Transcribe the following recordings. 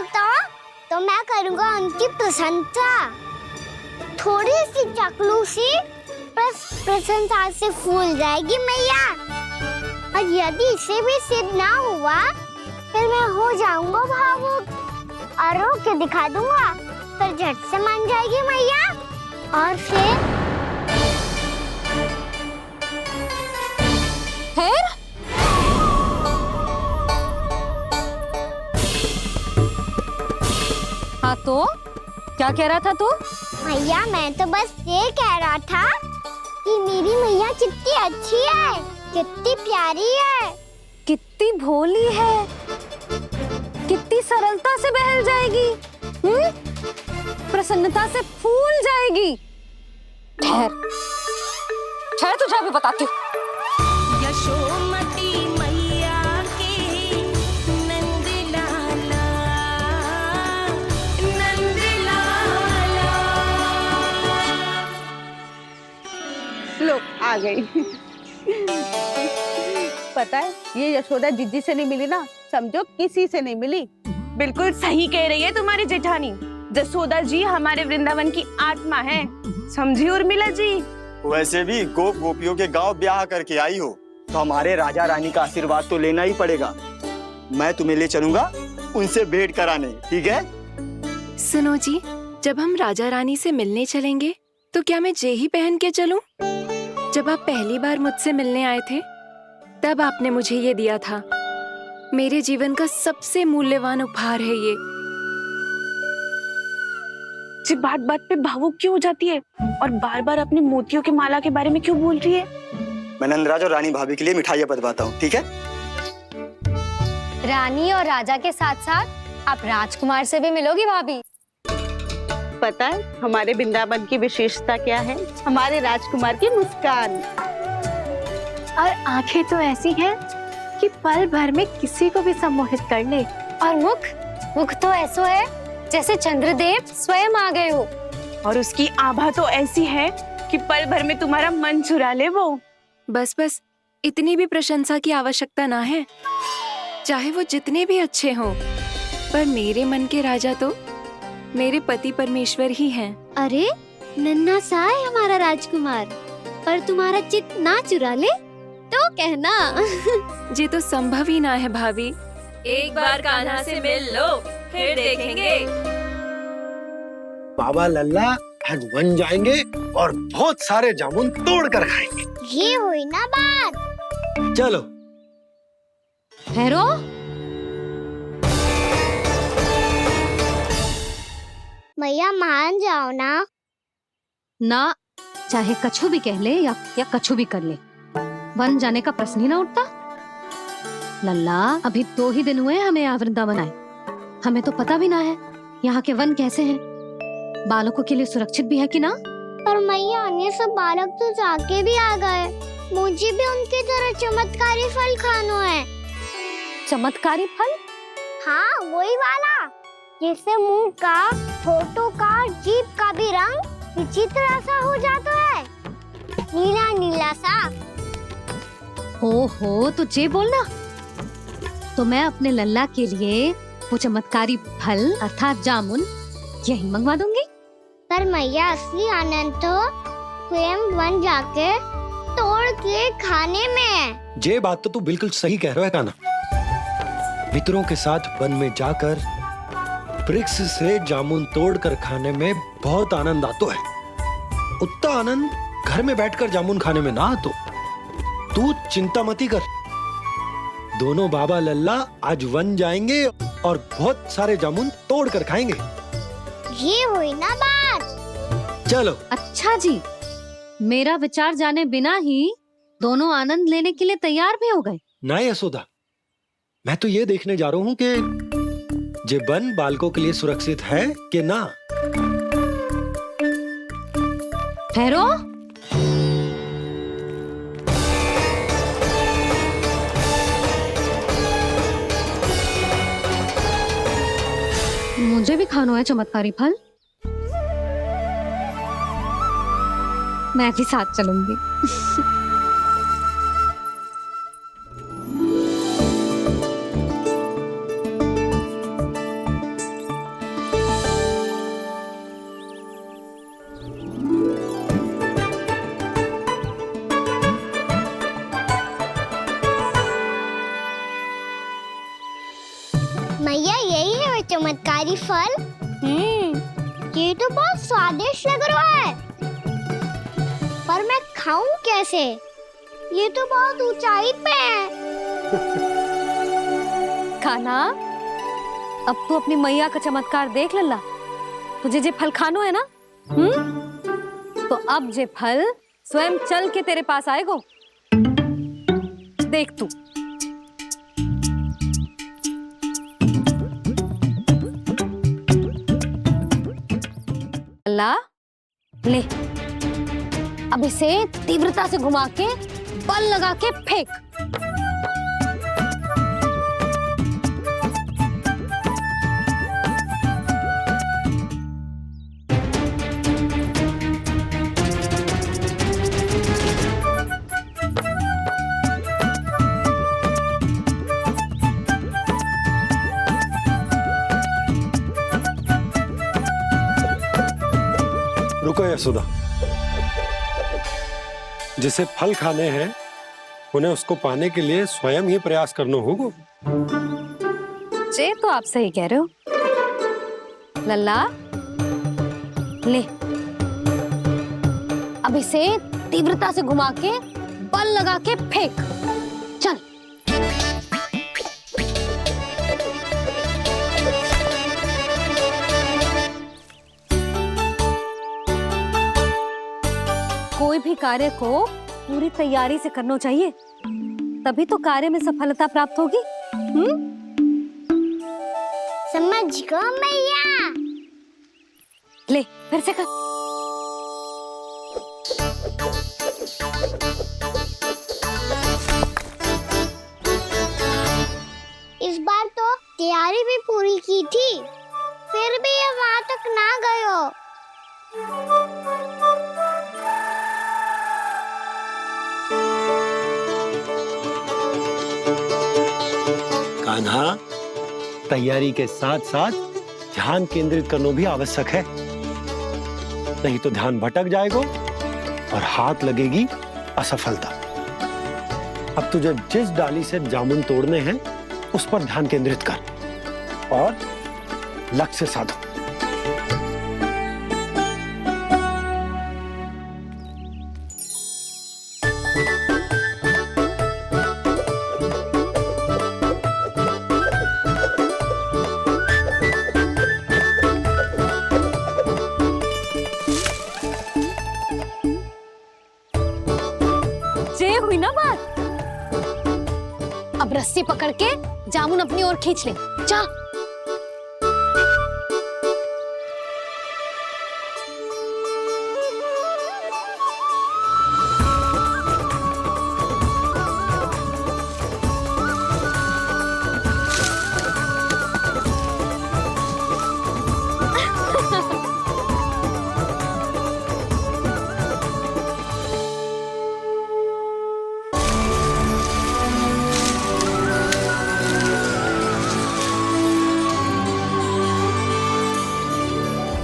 होता तो मैं करूँगा उनकी प्रशंसा। थोड़ी सी चकलूसी प्रशंसा से फूल जाएगी मैया। और यदि इसे भी सिद्ध ना हुआ फिर मैं हो जाऊंगा भावुक और रो के दिखा दूंगा, फिर झट से मान जाएगी मैया। और फिर हाँ तो क्या कह रहा था तू? मैया मैं तो बस ये कह रहा था कि मेरी मैया कितनी अच्छी है, कितनी प्यारी है, कितनी भोली है, कितनी सरलता से बहल जाएगी, प्रसन्नता से फूल जाएगी। ठहर ठहर, तुझे अभी बताती हूँ। यशोमती मैया के नंद लाला, नंद लाला। लो आ गई। पता है ये यशोदा जीजी से नहीं मिली ना, समझो किसी से नहीं मिली। बिल्कुल सही कह रही है तुम्हारी जेठानी। जसोदा जी हमारे वृंदावन की आत्मा है, समझी उर्मिला जी। वैसे भी गोप गोपियों के गांव ब्याह करके आई हो तो हमारे राजा रानी का आशीर्वाद तो लेना ही पड़ेगा। मैं तुम्हें ले चलूंगा उनसे भेंट कराने, ठीक है? सुनो जी, जब हम राजा रानी से मिलने चलेंगे तो क्या मैं जे ही पहन के चलूं? जब आप पहली बार मुझसे मिलने आए थे तब आपने मुझे ये दिया था। मेरे जीवन का सबसे मूल्यवान उपहार है ये। जी बात बात पे भावुक क्यों हो जाती है और बार बार अपनी मोतियों के माला के बारे में क्यों बोल रही है? मैं नंदराज और रानी भाभी के लिए मिठाइयाँ बंटवाता हूँ, ठीक है? रानी और राजा के साथ साथ आप राजकुमार से भी मिलोगी भाभी। पता है हमारे वृंदावन की विशेषता क्या है? हमारे राजकुमार की मुस्कान। और आंखें तो ऐसी हैं कि पल भर में किसी को भी सम्मोहित कर ले। और मुख तो ऐसा है जैसे चंद्रदेव स्वयं आ गए हो। और उसकी आभा तो ऐसी है कि पल भर में तुम्हारा मन चुरा ले वो। बस बस, इतनी भी प्रशंसा की आवश्यकता ना है। चाहे वो जितने भी अच्छे हों, पर मेरे मन के राजा तो मेरे पति परमेश्वर ही हैं। अरे नन्हा सा है हमारा राजकुमार, पर तुम्हारा चित्त ना चुरा ले तो कहना। ये तो संभव ही ना है भाभी। एक बार कान्हा से मिल लो, फिर देखेंगे। बाबा लल्ला आज वन जाएंगे और बहुत सारे जामुन तोड़ कर खाएंगे। ये हुई ना बात। चलो ठहरो, मैया मान जाओ ना। चाहे कछु भी कह ले या कछु भी कर ले, वन जाने का प्रश्न ही ना उठता। लल्ला, अभी 2 ही दिन हुए हमें यहाँ वृंदावन आए, हमें तो पता भी ना है यहाँ के वन कैसे हैं, बालकों के लिए सुरक्षित भी है कि ना। पर मैया अन्य सब बालक तो जाके भी आ गए, मुझे भी उनकी तरह चमत्कारी फल खाना है। चमत्कारी फल? हाँ वही वाला, जिससे मुंह का, होठों का, जीभ का भी रंग विचित्र सा हो जाता है, नीला नीला सा। हो तो जे बोलना। तो मैं अपने लल्ला के लिए वो चमत्कारी फल अर्थात जामुन यही मंगवा दूंगी। पर मैया असली आनंद तो स्वयं वन जाके तोड़ के खाने में है। ये बात तो तू बिल्कुल सही कह रहा है कान्हा। मित्रों के साथ वन में जाकर वृक्ष से जामुन तोड़कर खाने में बहुत आनंद आता है। उतना आनंद घर में बैठकर जामुन खाने में ना आतो। तू चिंता मती कर, दोनों बाबा लल्ला आज वन जाएंगे और बहुत सारे जामुन तोड़ कर खाएंगे। ये हुई ना बात। चलो। अच्छा जी, मेरा विचार जाने बिना ही दोनों आनंद लेने के लिए तैयार भी हो गए। ना यशोदा, मैं तो ये देखने जा रहा हूँ कि ये वन बालकों के लिए सुरक्षित है कि ना। ठहरो, मुझे भी खाना है चमत्कारी फल, मैं भी साथ चलूंगी। मैया यही है वो चमत्कारी फल। ये तो बहुत स्वादिष्ट लग रहा है, पर मैं खाऊं कैसे? ये तो बहुत ऊंचाई पे है। कान्हा, अब तू अपनी मैया का चमत्कार देख लल्ला। तुझे जे फल खानो है ना, तो अब जे फल स्वयं चल के तेरे पास आएगो। देख तू। लल्ला, ले, अब इसे तीव्रता से घुमा के बल लगा के फेंक। रुको यशोदा, जिसे फल खाने हैं उन्हें उसको पाने के लिए स्वयं ही प्रयास करना होगा। जे तो आप सही कह रहे हो लल्ला। ले, अब इसे तीव्रता से घुमा के बल लगा के फेंक। चल। कोई भी कार्य को पूरी तैयारी से करना चाहिए, तभी तो कार्य में सफलता प्राप्त होगी। समझ गो मैया। ले, फिर से कर। इस बार तो तैयारी भी पूरी की थी, फिर भी ये वहां तक ना गयो। कान्हा, तैयारी के साथ साथ ध्यान केंद्रित करना भी आवश्यक है, नहीं तो ध्यान भटक जाएगा और हाथ लगेगी असफलता। अब तुझे जिस डाली से जामुन तोड़ने हैं उस पर ध्यान केंद्रित कर और लक्ष्य साधो। हुई ना बात। अब रस्सी पकड़ के जामुन अपनी ओर खींच ले। जा।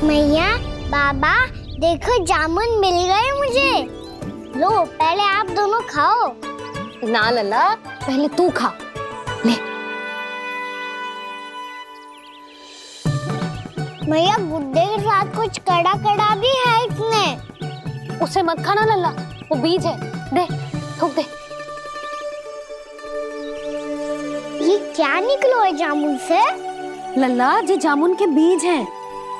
मैया, बाबा, देखो जामुन मिल गए मुझे। लो, पहले आप दोनों खाओ। ना लल्ला, पहले तू खा। ले। मैया, गुड्डे के साथ कुछ कड़ा कड़ा भी है इसमें। उसे मत खाना लल्ला, वो बीज है। दे, थूक दे। ये क्या निकलो है जामुन से? लल्ला, ये जामुन के बीज हैं।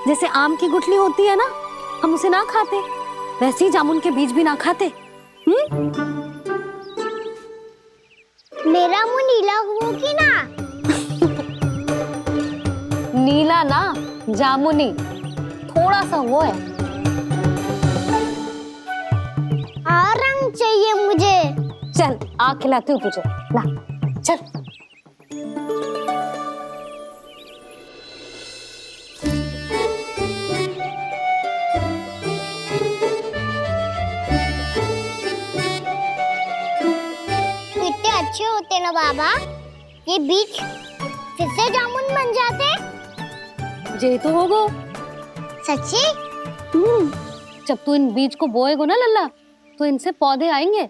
जैसे आम की गुठली होती है ना, हम उसे ना खाते, वैसे ही जामुन के बीज भी ना खाते। मेरा मुंह नीला हुआ कि ना? नीला ना, जामुनी, थोड़ा सा वो है। और रंग चाहिए मुझे। चल, आ खिलाती हूँ तुझे। ला, चल। अच्छे होते ना बाबा, ये बीज फिर से जामुन बन जाते। जे तो होगो। सच्ची? जब तू इन बीज को बोएगो ना लल्ला, तो इनसे पौधे आएंगे।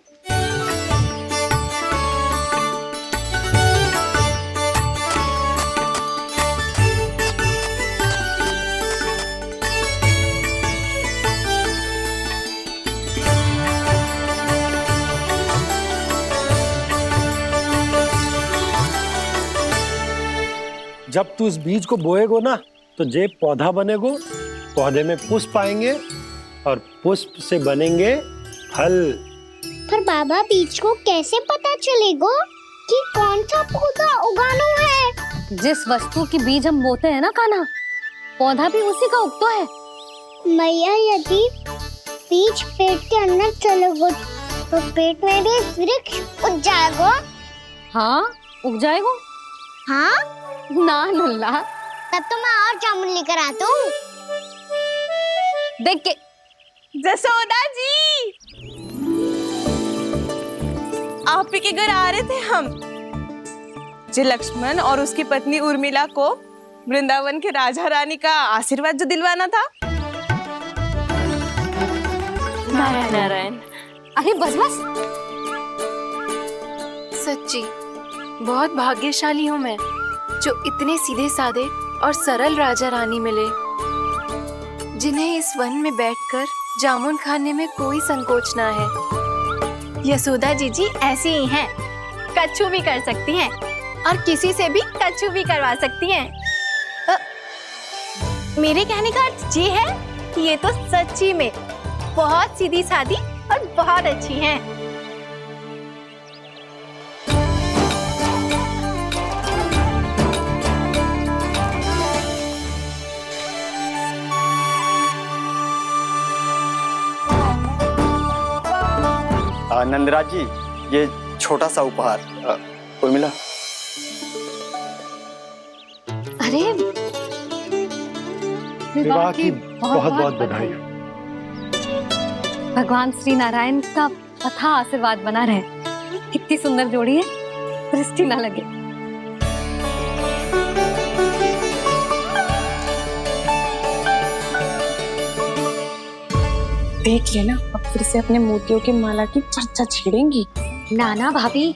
जब तू इस बीज को बोएगो ना तो जे पौधा बनेगो, पौधे में पुष्प आएंगे और पुष्प से बनेंगे फल। पर बाबा बीज को कैसे पता चलेगा कि कौन सा पौधा उगाना है? जिस वस्तु की बीज हम बोते हैं ना कान्हा, पौधा भी उसी का उगता है। मैया यदि बीज पेट के अंदर चलेगा तो पेट में भी वृक्ष उग जाएगा। हाँ, उग जाएगा। हाँ ना नल्ला, तब तो मैं और जामुन लेकर आता हूँ। देख के। जसोदा जी, आप ही के घर आ रहे थे हम। जो लक्ष्मण और उसकी पत्नी उर्मिला को वृंदावन के राजा रानी का आशीर्वाद जो दिलवाना था। नारायण नारायण। अरे बस बस। सच्ची बहुत भाग्यशाली हूँ मैं, जो इतने सीधे साधे और सरल राजा रानी मिले, जिन्हें इस वन में बैठकर जामुन खाने में कोई संकोच ना है। यशोदा जी ऐसी ही हैं, कच्छू भी कर सकती हैं और किसी से भी कच्छू भी करवा सकती हैं। मेरे कहने का अर्थ ये है कि ये तो सच्ची में बहुत सीधी सादी और बहुत अच्छी हैं। नंदराज जी, ये छोटा सा उपहार। उर्मिला। अरे विवाह की बहुत बहुत बधाई। भगवान श्री नारायण का अथाह आशीर्वाद बना रहे। कितनी सुंदर जोड़ी है, दृष्टि ना लगे। देख लेना, अब फिर से अपने मोतियों की माला की चर्चा छेड़ेंगी। नाना भाभी,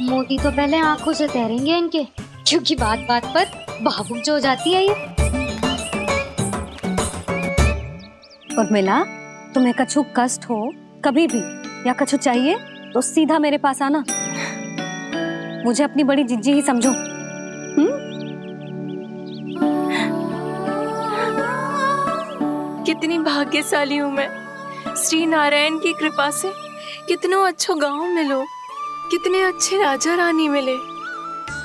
मोती तो पहले आंखों से तैरेंगे इनके, क्योंकि बात बात पर भावुक जो हो जाती है ये। उर्मिला, तुम्हें कछु कष्ट हो कभी भी या कछु चाहिए तो सीधा मेरे पास आना। मुझे अपनी बड़ी जिज्जी ही समझो। कितनी भाग्यशाली हूँ मैं, श्री नारायण की कृपा से कितनों अच्छो गांव मिलो, कितने अच्छे राजा रानी मिले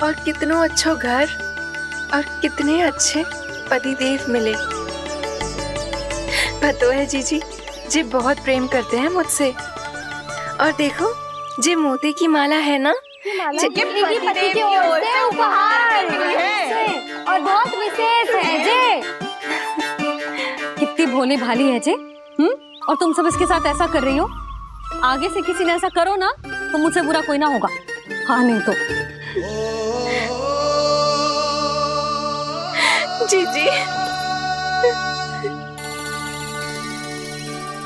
और कितनों अच्छो घर और कितने अच्छे पतिदेव मिले। पतो है जीजी, जी बहुत प्रेम करते हैं मुझसे। और देखो, जे मोती की माला है ना, पति की ओर से उपहार और बहुत विशेष है जे। कितनी भोली भाली है जे। और तुम सब इसके साथ ऐसा कर रही हो। आगे से किसी ने ऐसा करो ना तो मुझसे बुरा कोई ना होगा। हाँ नहीं तो। जीजी,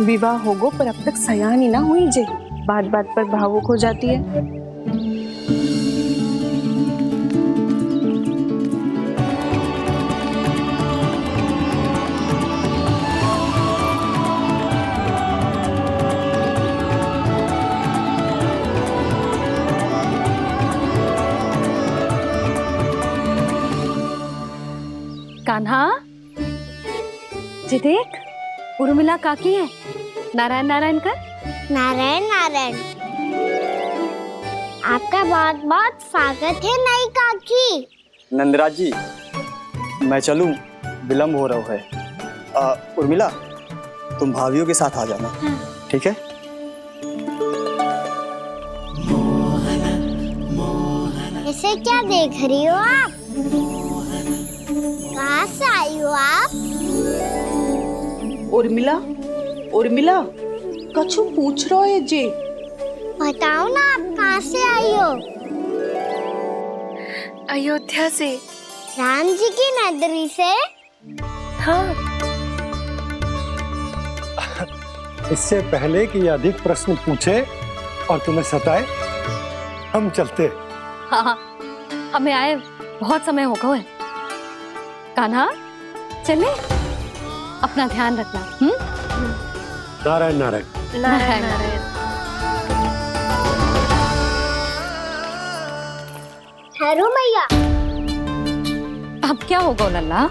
विवाह होगो पर अब तक सयान ही ना हुई जे, बात बात पर भावुक हो जाती है। कान्हा जी, देख उर्मिला काकी है। नारायण नारायण कर। नारायण नारायण। आपका बहुत बहुत स्वागत है नई काकी। नंदराज जी, मैं चलूं, विलंब हो रहा है। उर्मिला, तुम भाभियों के साथ आ जाना। ठीक है? इसे क्या देख रही हो आप? कहाँ से आई हो आप? उर्मिला, उर्मिला, कछु पूछ रहा है जे। बताओ ना, आप कहाँ से आई हो? अयोध्या से। राम जी की नगरी से? हाँ। इससे पहले कि अधिक प्रश्न पूछे और तुम्हें सताए, हम चलते। हाँ, हमें आए बहुत समय हो गया है। कान्हा, चले, अपना ध्यान रखना। नारायण नारायण। नारायण नारायण। हेलो मैया। अब क्या होगा लल्ला?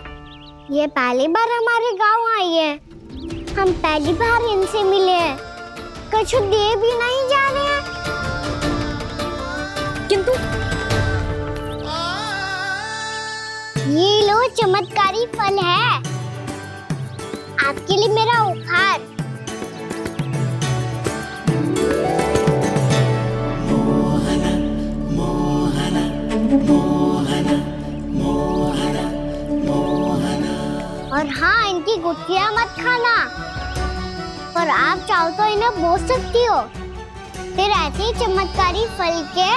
ये पहली बार हमारे गांव आई है। हम पहली बार इनसे मिले हैं। कुछ दे भी नहीं जा रहे हैं। किंतु ये लो चमत्कारी फल है। आपके लिए मेरा उपहार। और हाँ, इनकी गुठलियां मत खाना। और आप चाहो तो इन्हें बोल सकती हो। फिर ऐसे ही चमत्कारी फल के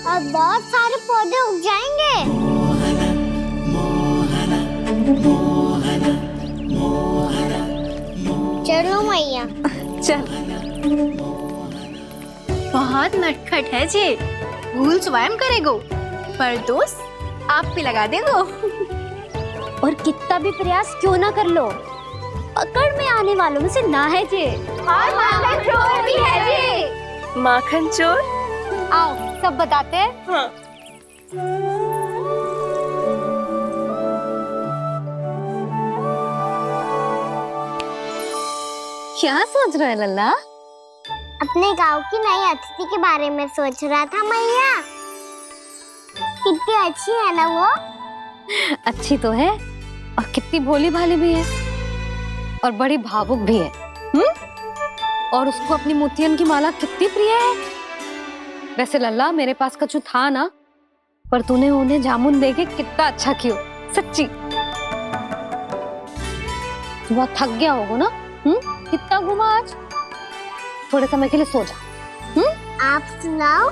और बहुत सारे पौधे उग जाएंगे। चलो मैया। चल। बहुत नटखट है जे। भूल स्वयं करेगो, पर दोस्त आप पे लगा देगो। और कितना भी प्रयास क्यों ना कर लो, पकड़ में आने वालों में से ना है जे। और माखन चोर भी है जे। माखन चोर? आओ सब बताते हैं। हाँ। क्या सोच रहा है लल्ला? अपने गांव की नई अतिथि के बारे में सोच रहा था मैया। कितनी अच्छी है ना वो। अच्छी तो है और कितनी भोली भाली भी है और बड़ी भावुक भी है। और उसको अपनी मोतियन की माला कितनी प्रिय है। वैसे लल्ला मेरे पास कछु था ना, पर तूने उन्हें जामुन देके कितना अच्छा किया। सच्ची तू बहुत थक गया होगा ना। कितना घूमा आज। थोड़े समय के लिए सो जा। आप सुनाओ।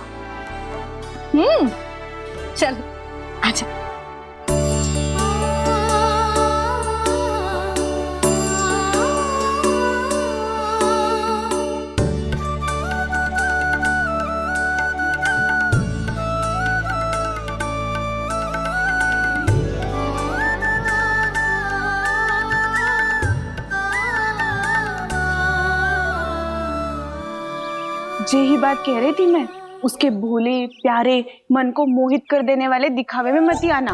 चल आजा। यही बात कह रही थी मैं। उसके भोले प्यारे मन को मोहित कर देने वाले दिखावे में मत आना।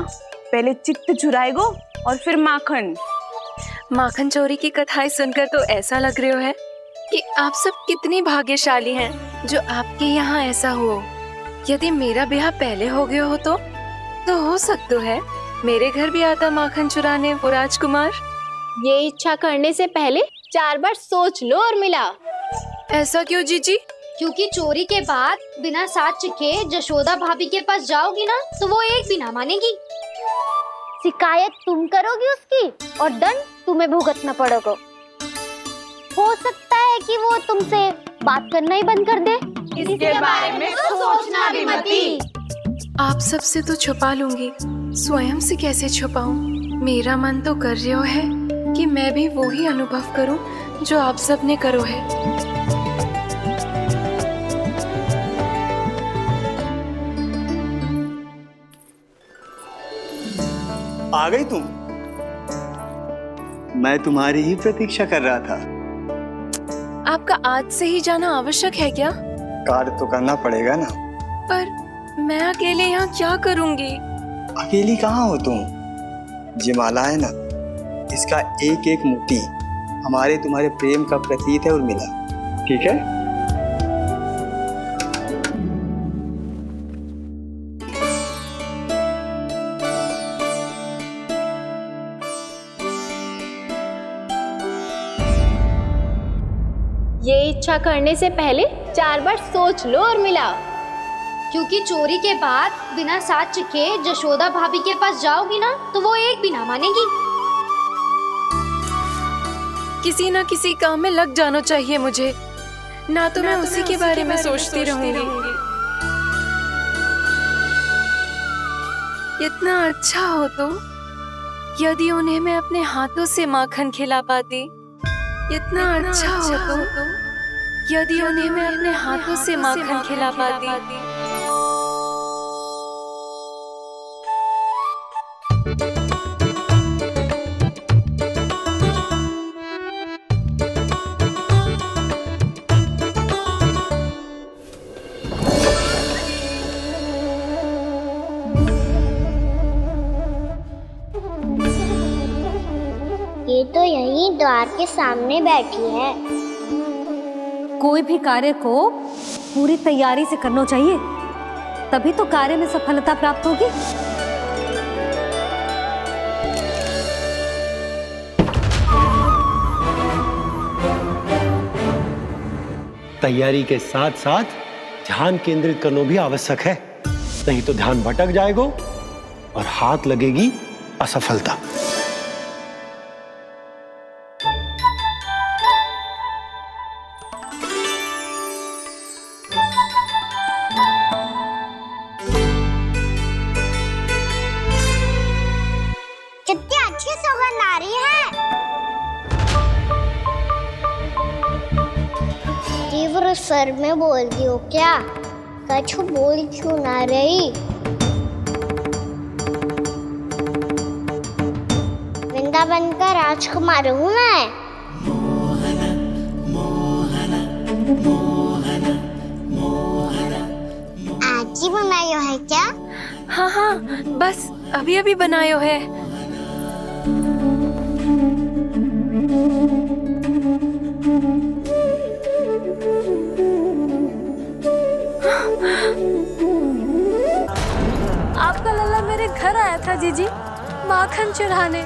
पहले चित्त चुराएगो और फिर माखन। माखन चोरी की कथाएं सुनकर तो ऐसा लग रहा है कि आप सब कितनी भाग्यशाली हैं जो आपके यहाँ ऐसा हो। यदि मेरा ब्याह पहले हो गया तो हो सकता है मेरे घर भी आता माखन चुराने वो राजकुमार। ये इच्छा करने से पहले 4 बार सोच लो और मिला। ऐसा क्यों जीजी? क्योंकि चोरी के बाद बिना साथ चिखे जशोदा भाभी के पास जाओगी ना तो वो एक भी ना मानेगी। शिकायत तुम करोगी उसकी और दंड तुम्हें भुगतना पड़ेगा। हो सकता है कि वो तुमसे बात करना ही बंद कर दे। इसके बारे में तो सोचना भी मती। आप सबसे तो छुपा लूंगी, स्वयं से कैसे छुपाऊं? मेरा मन तो कर रहा है कि मैं भी वो ही अनुभव करूं जो आप सब ने करो है। आ गई तुम? मैं तुम्हारी ही प्रतीक्षा कर रहा था। आपका आज से ही जाना आवश्यक है क्या? कार्य तो करना पड़ेगा ना। पर मैं अकेले यहाँ क्या करूँगी? अकेली कहाँ हो तुम? ये माला है ना, इसका एक एक मोती हमारे तुम्हारे प्रेम का प्रतीक है उर्मिला। ठीक है? ये इच्छा करने से पहले 4 बार सोच लो और मिला। क्योंकि चोरी के बाद बिना साथ चिखे जशोदा भाभी के पास जाओगी ना तो वो एक भी ना मानेगी। किसी ना किसी काम में लग जाना चाहिए मुझे, ना तो मैं उसी के बारे में सोचती रहूंगी। इतना अच्छा हो तो यदि उन्हें मैं अपने हाथों से माखन खिला पाती। इतना अच्छा हो तो यदि उन्हें मैं अपने हाथों से माखन खिला पाती। द्वार के सामने बैठी है। कोई भी कार्य को पूरी तैयारी से करना चाहिए, तभी तो कार्य में सफलता प्राप्त होगी। तैयारी के साथ साथ ध्यान केंद्रित करना भी आवश्यक है, नहीं तो ध्यान भटक जाएगा और हाथ लगेगी असफलता। कितनी अच्छी सुगंध आ रही है। तीव्र स्वर में बोल दी हो क्या? कछु बोल क्यों ना रही? वृंदावन का राजकुमार हूँ मैं। आज ही बनायो है क्या? हाँ हाँ, बस अभी अभी बनायो है। आपका लल्ला मेरे घर आया था जीजी, माखन चुराने।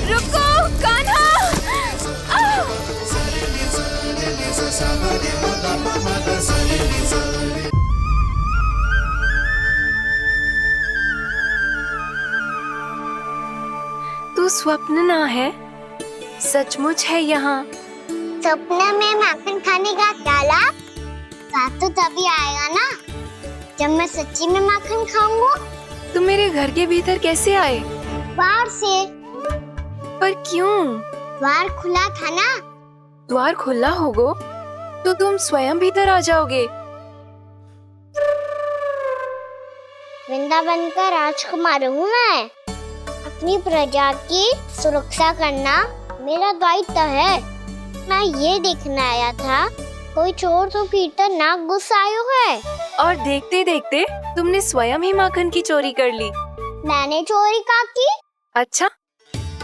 रुको कान्हा! तू स्वप्न ना है, सचमुच है यहाँ। सपने में माखन खाने का क्या लाभ? स्वाद तो तभी आएगा ना जब मैं सच्ची में माखन खाऊंगा। तुम मेरे घर के भीतर कैसे आए? बाहर से। पर क्यों? द्वार खुला था ना। द्वार खुला होगा तो तुम स्वयं भीतर आ जाओगे। वृंदावन का राजकुमार हूँ मैं। अपनी प्रजा की सुरक्षा करना मेरा दायित्व है। मैं ये देखने आया था कोई चोर तो भीतर ना घुस आयो है। और देखते देखते तुमने स्वयं ही माखन की चोरी कर ली। मैंने चोरी का की? अच्छा,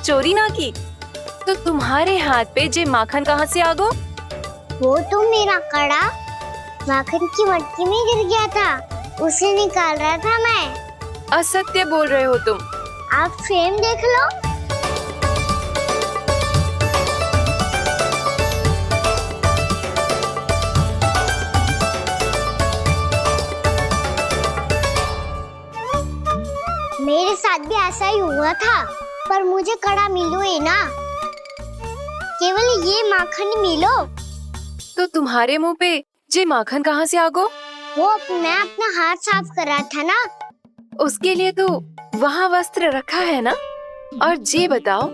चोरी ना की तो तुम्हारे हाथ पे जे माखन कहाँ से आ गो? वो तो मेरा कड़ा माखन की मटकी में गिर गया था, उसे निकाल रहा था मैं। असत्य बोल रहे हो तुम। आप स्वयं देख लो। मेरे साथ भी ऐसा ही हुआ था, पर मुझे कड़ा मिलो ही ना, केवल ये माखन मिलो। तो तुम्हारे मुंह पे जे माखन कहाँ से आ गो? वो मैं अपना हाथ साफ कर रहा था ना। उसके लिए तो वहाँ वस्त्र रखा है ना। और जे बताओ,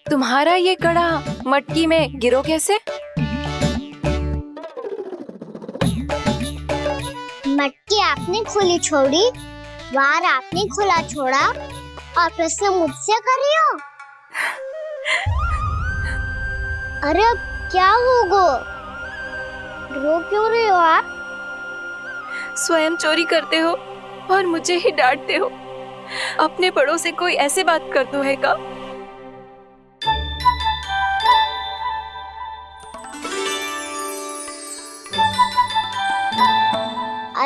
तुम्हारा ये कड़ा मटकी में गिरो कैसे? मटकी आपने खुली छोड़ी, द्वार आपने खुला छोड़ा और प्रश्न मुझसे कर रही हो? अरे अब क्या होगा? रो क्यों रहे हो आप? स्वयं चोरी करते हो और मुझे ही डांटते हो। अपने बड़ों से कोई ऐसे बात कर दो है का?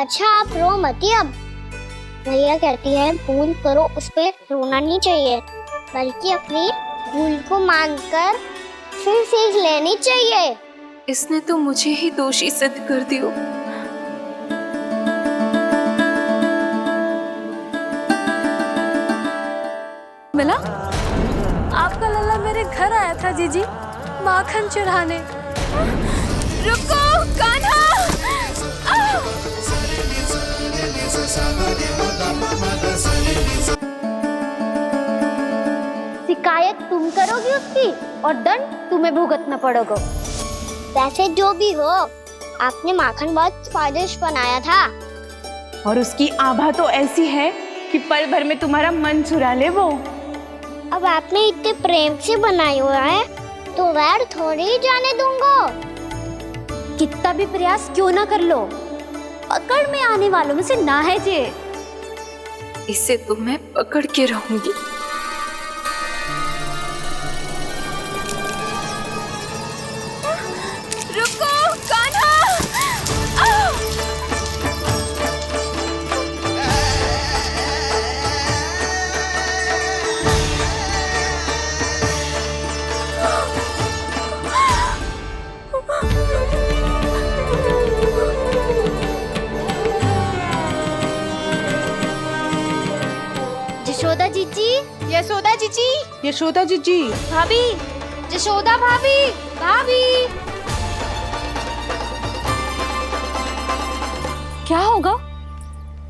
अच्छा आप रो मती। अब भैया कहती है भूल करो, उस पे रोना नहीं चाहिए, बल्कि अपनी भूल को मानकर फिर सीख लेनी चाहिए। इसने तो मुझे ही दोषी सिद्ध कर दिया। मिला? आपका लल्ला मेरे घर आया था जीजी, माखन चुराने। रुको कान्हा! शिकायत तुम करोगी उसकी और दंड तुम्हें भुगतना पड़ेगा। वैसे जो भी हो, आपने माखन बहुत स्वादिष्ट बनाया था। और उसकी आभा तो ऐसी है कि पल भर में तुम्हारा मन चुरा ले वो। अब आपने इतने प्रेम से बनाई हुआ है तो वैर थोड़ी ही जाने दूंगा। कितना भी प्रयास क्यों ना कर लो, पकड़ में आने वालों में से ना है जे। इसे तो मैं पकड़ के रहूंगी। जीजी, यशोदा जीजी, यशोदा जीजी, भाभी, जशोदा भाभी, भाभी। क्या होगा?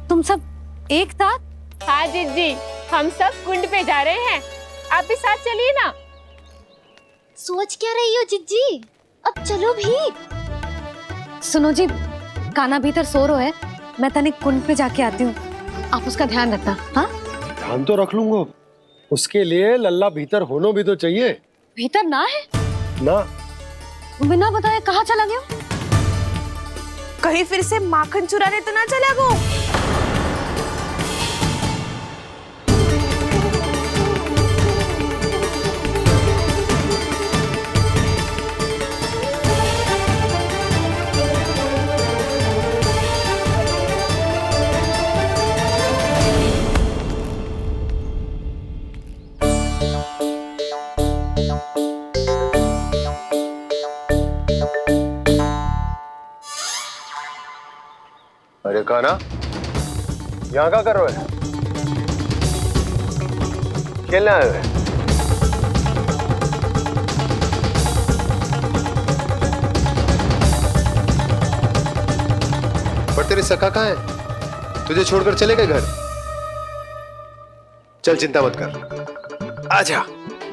तुम सब एक साथ? हाँ जीजी, हम सब कुंड पे जा रहे हैं, आप भी साथ चलिए ना। सोच क्या रही हो जीजी? अब चलो भी। सुनो जी, काना भीतर सो रहा है, मैं तनिक कुंड पे जाके आती हूँ, आप उसका ध्यान रखना। हाँ, ध्यान तो रख लूंगा, उसके लिए लल्ला भीतर होना भी तो चाहिए। भीतर ना है? ना, बिना बताए कहाँ चला गया? कहीं फिर से माखन चुराने तो ना चला गो। अरे काना, यहाँ क्या कर रहे हो? खेलने आए हुए? पर तेरे सखा कहाँ है? तुझे छोड़कर चले गए घर? चल चिंता मत कर, आजा,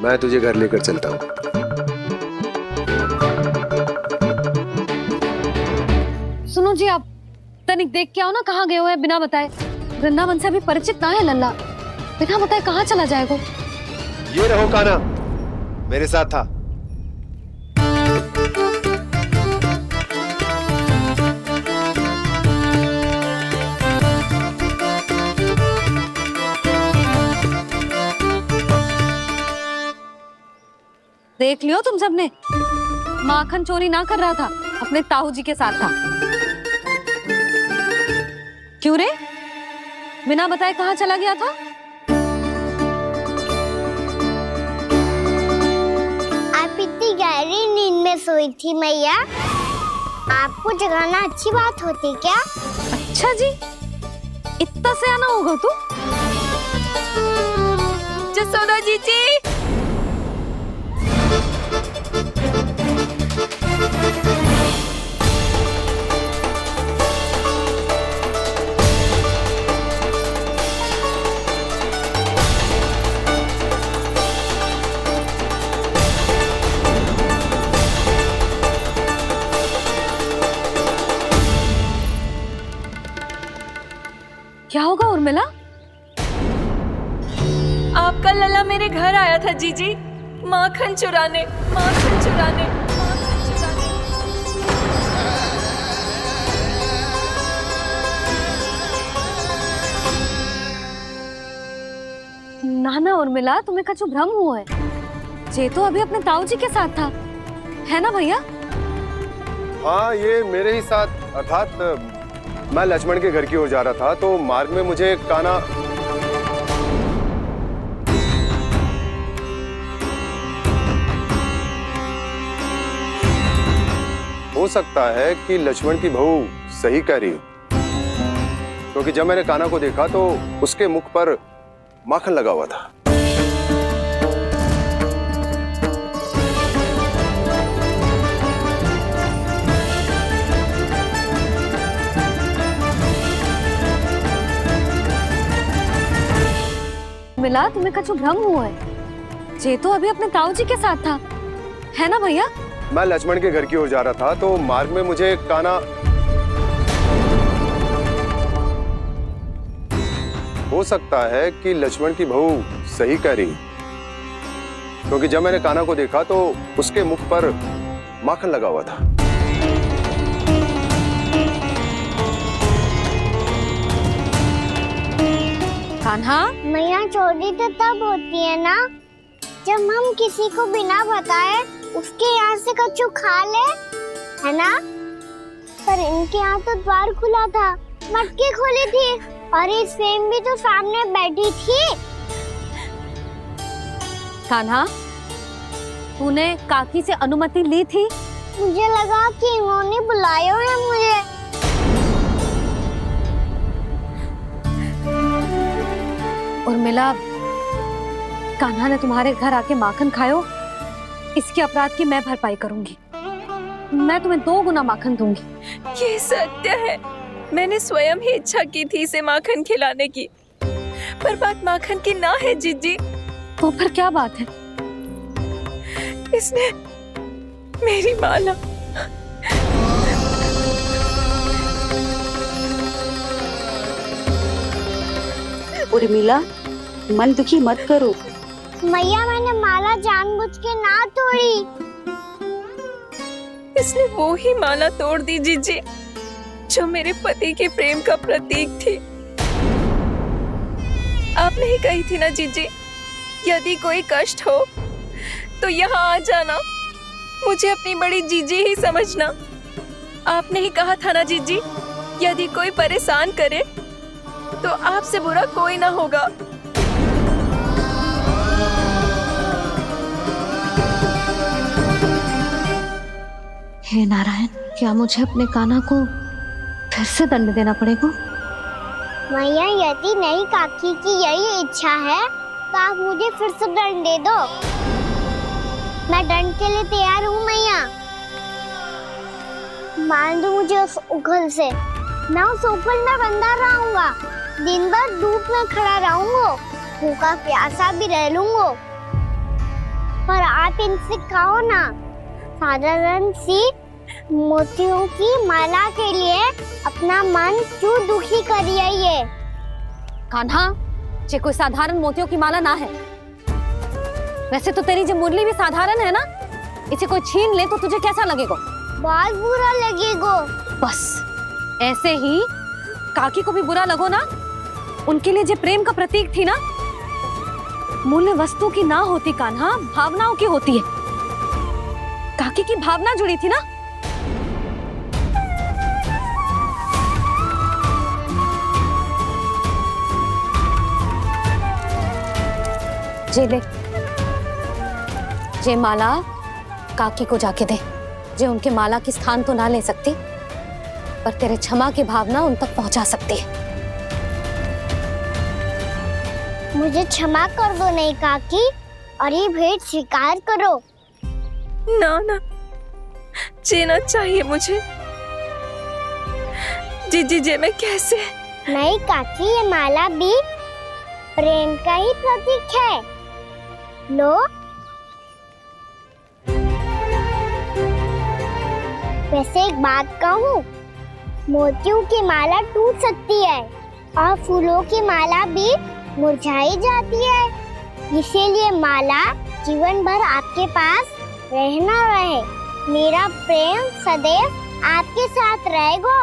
मैं तुझे घर लेकर चलता हूँ। सुनो जी, आप तनिक देख के आओ ना कहाँ गए हुए हैं बिना बताए। वृंदावन से अभी परिचित ना है लल्ला, बिना बताए कहाँ चला जाएगा? ये रहो काना, मेरे साथ था। देख लियो तुम सबने, माखन चोरी ना कर रहा था, अपने ताऊ जी के साथ था। क्यों रे, बिना बताए कहाँ चला गया था? आप इतनी गहरी नींद में सोई थी मैया, आपको जगाना अच्छी बात होती क्या? अच्छा जी, इतना सयाना होगा तू? जसोदा जीजी, क्या होगा उर्मिला? आपका लल्ला मेरे घर आया था जीजी, माखन चुराने, माखन चुराने, माखन चुराने। ना ना उर्मिला, तुम्हें कछु भ्रम हुआ है, ये तो अभी अपने ताऊ जी के साथ था, है ना भैया? हाँ, ये मेरे ही साथ, अर्थात मैं लक्ष्मण के घर की ओर जा रहा था, तो मार्ग में मुझे काना हो सकता है कि लक्ष्मण की बहू सही कह रही, क्योंकि जब मैंने काना को देखा तो उसके मुख पर माखन लगा हुआ था। मिला, तुम्हें कछु भ्रम हुआ है, ये तो अभी अपने ताऊ जी के साथ था, है ना भैया? मैं लक्ष्मण के घर की ओर जा रहा था, तो मार्ग में मुझे काना हो सकता है कि लक्ष्मण की बहू सही कह रही, क्योंकि जब मैंने काना को देखा तो उसके मुख पर माखन लगा हुआ था। कान्हा, मैया, चोरी तो तब होती है ना जब हम किसी को बिना बताए उसके यहाँ से कछु खा ले, है ना? पर इनके यहाँ तो द्वार खुला था, मटकी खोली थी और ये सेम भी तो सामने बैठी थी। कान्हा, तूने काकी से अनुमति ली थी? मुझे लगा कि इन्होंने बुलाया है मुझे। उर्मिला, कान्हा ने तुम्हारे घर आके माखन खायो, इसके अपराध की मैं भरपाई करूंगी। मैं तुम्हें 2 गुना माखन दूंगी। ये सत्य है, मैंने स्वयं ही इच्छा की थी इसे माखन खिलाने की, पर बात माखन की ना है जीजी। तो फिर क्या बात है? इसने मेरी माला उर्मिला, मन दुखी मत करो। मैया मैंने माला जानबूझ के ना तोड़ी। इसने वो ही माला तोड़ दी जीजी जो मेरे पति के प्रेम का प्रतीक थी। आपने ही कही थी ना जीजी, यदि कोई कष्ट हो तो यहाँ आ जाना, मुझे अपनी बड़ी जीजी ही समझना। आपने ही कहा था ना जीजी, यदि कोई परेशान करे तो आपसे बुरा कोई ना होगा। हे नारायण, क्या मुझे अपने कान्हा को फिर से दंड देना पड़ेगा? मैया यदि नहीं काकी की यही इच्छा है तो आप मुझे फिर से दंड दे दो। मैं दंड के लिए तैयार हूँ मैया। मान दो मुझे उस उखल से, मैं उस उखल में बंधा रहूंगा, दिन भर धूप में खड़ा रहूंगा, भूखा प्यासा भी रह लूंगा। पर आप इनसे कहो ना, साधारण सी मोतियों की माला के लिए अपना मन क्यों दुखी करिए? ये कान्हा, ये कोई साधारण मोतियों की माला ना है। वैसे तो तेरी जो मुरली भी साधारण है ना, इसे कोई छीन ले तो तुझे कैसा लगेगा? बहुत बुरा लगेगा। बस ऐसे ही काकी को भी बुरा लगो ना। उनके लिए जो प्रेम का प्रतीक थी ना, मूल्य वस्तु की ना होती कान्हा, भावनाओं की होती है। काकी की भावना जुड़ी थी ना। जे ले, जे माला काकी को जाके दे। जे उनके माला की स्थान तो ना ले सकती, पर तेरे क्षमा की भावना उन तक पहुंचा सकती है। मुझे क्षमा कर दो नहीं काकी, और ये भेंट स्वीकार करो। ना ना, जीना चाहिए मुझे। जीजी जे मैं कैसे? नहीं काकी, ये माला भी प्रेम का ही प्रतीक है। लो, वैसे एक बात कहूँ, मोतियों की माला टूट सकती है और फूलों की माला भी मुरझाई जाती है। इसीलिए माला जीवन भर आपके पास रहना रहे। मेरा प्रेम सदैव आपके साथ रहेगा।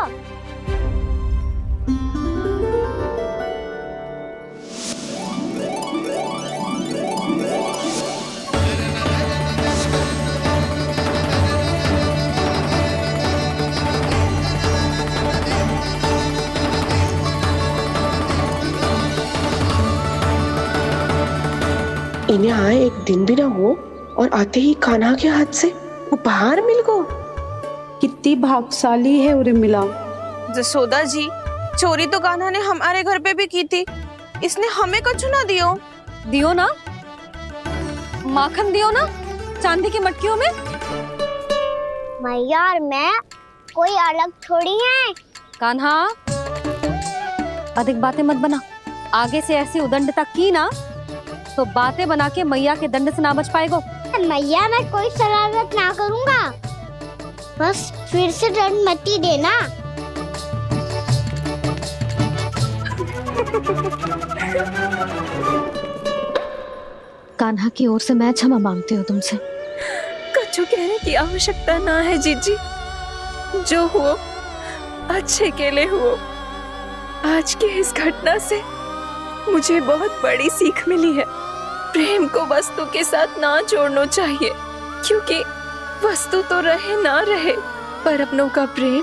इन्हें आए एक दिन भी ना हो और आते ही कान्हा के हाथ से उपहार मिल गो। कितनी भाग्यशाली है उर्मिला। जसोदा जी, चोरी तो कान्हा ने हमारे घर पे भी की थी, इसने हमें कछु ना दियो। दियो ना, माखन दियो ना, चांदी की मटकियों में। मैया और मैं कोई अलग थोड़ी हैं। कान्हा, अधिक बातें मत बना। आगे से ऐसी उदंडता की ना तो बातें बना के मैया के दंड से ना बच पाएगो। मैया, मैं कोई शरारत ना करूंगा, बस फिर से दंड मत ही देना। कान्हा की ओर से मैं क्षमा मांगती हूँ तुमसे। कछु कहने की आवश्यकता ना है जीजी, जो हुआ अच्छे के लिए हुआ। आज की इस घटना से मुझे बहुत बड़ी सीख मिली है। प्रेम को वस्तु के साथ ना जोड़ना चाहिए, क्योंकि वस्तु तो रहे ना रहे, पर अपनों का प्रेम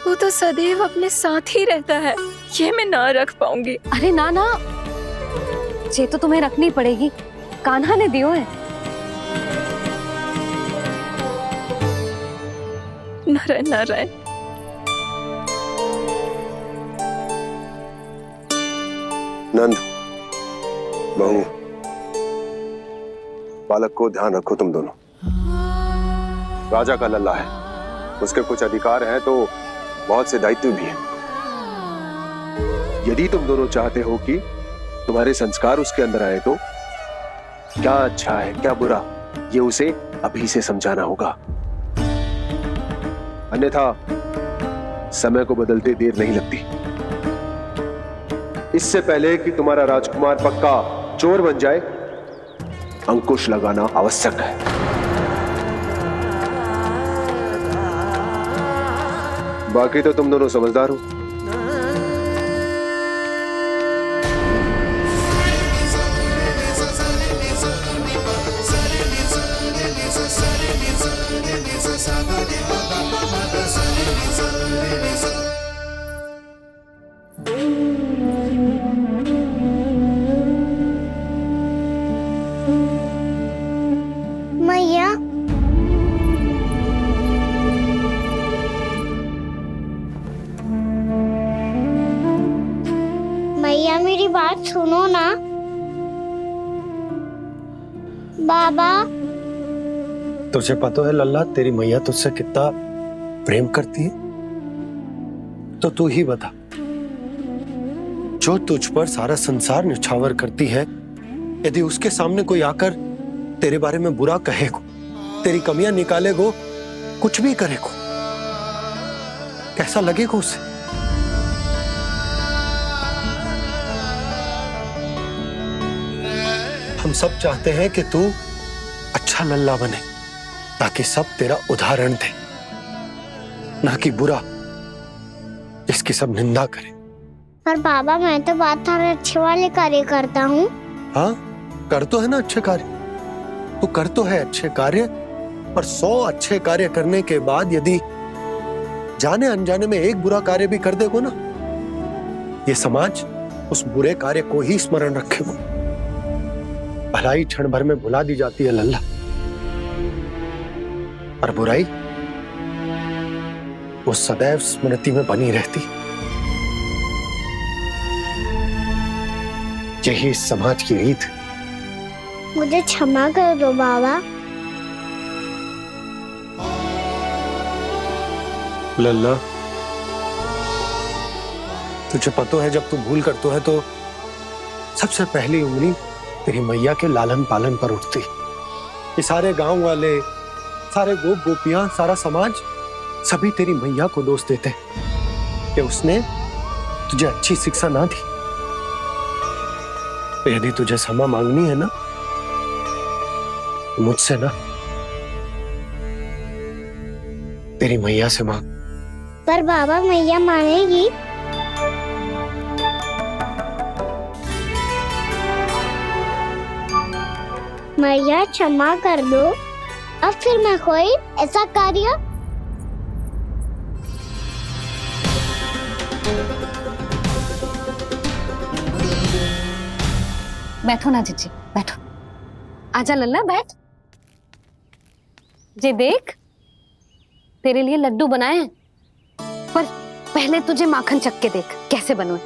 वो तो सदैव अपने साथ ही रहता है। ये मैं ना रख पाऊंगी। अरे ना ना, ये तो तुम्हें रखनी पड़ेगी। कान्हा ने दियो है। नारायण नारायण। नंद, बहू, बालक को ध्यान रखो तुम दोनों। राजा का लल्ला है, उसके कुछ अधिकार हैं तो बहुत से दायित्व भी हैं। यदि तुम दोनों चाहते हो कि तुम्हारे संस्कार उसके अंदर आए तो क्या अच्छा है क्या बुरा ये उसे अभी से समझाना होगा, अन्यथा समय को बदलते देर नहीं लगती। इससे पहले कि तुम्हारा राजकुमार पक्का चोर बन जाए, अंकुश लगाना आवश्यक है। बाकी तो तुम दोनों समझदार हो। मैया, मैया मेरी बात सुनो ना। बाबा, तुझे पता है लल्ला, तेरी मैया तुझसे कितना प्रेम करती है? तो तू ही बता, जो तुझ पर सारा संसार निछावर करती है, यदि उसके सामने कोई आकर तेरे बारे में बुरा कहेगो, तेरी कमियां निकालेगो, कुछ भी करेगो, कैसा लगेगा उसे? हम सब चाहते हैं कि तू अच्छा लल्ला बने, ताकि सब तेरा उदाहरण दे, ना कि बुरा जिसकी सब निंदा करे। पर बाबा, मैं तो बात हर अच्छे वाले कार्य करता हूँ। हाँ, कर तो है ना अच्छे कार्य, तू कर तो है अच्छे कार्य, पर 100 अच्छे कार्य करने के बाद यदि जाने अनजाने में एक बुरा कार्य भी कर देगो ना, ये समाज उस बुरे कार्य को ही स्मरण रखेगो। भलाई क्षण भर में भुला दी जाती है लल्ला, और बुराई वो सदैव स्मृति में बनी रहती। यही इस समाज की रीत। मुझे क्षमा कर दो बाबा। लल्ला, तुझे पता है जब तू भूल करतो है तो सबसे पहली उंगली तेरी मैया के लालन पालन पर उठती। ये सारे गांव वाले, सारे गोप गोपियां, सारा समाज सभी तेरी मैया को दोष देते कि उसने तुझे अच्छी शिक्षा ना दी। तो यदि तुझे क्षमा मांगनी है ना, मुझसे ना, तेरी मैया से मांग। पर बाबा, मैया मानेगी? मैया क्षमा कर दो, अब फिर मैं कोई ऐसा कार्य। बैठो ना जीजी, बैठो। आजा लल्ला, बैठ। जे देख, तेरे लिए लड्डू बनाए हैं, पर पहले तुझे माखन चख के देख कैसे बनो।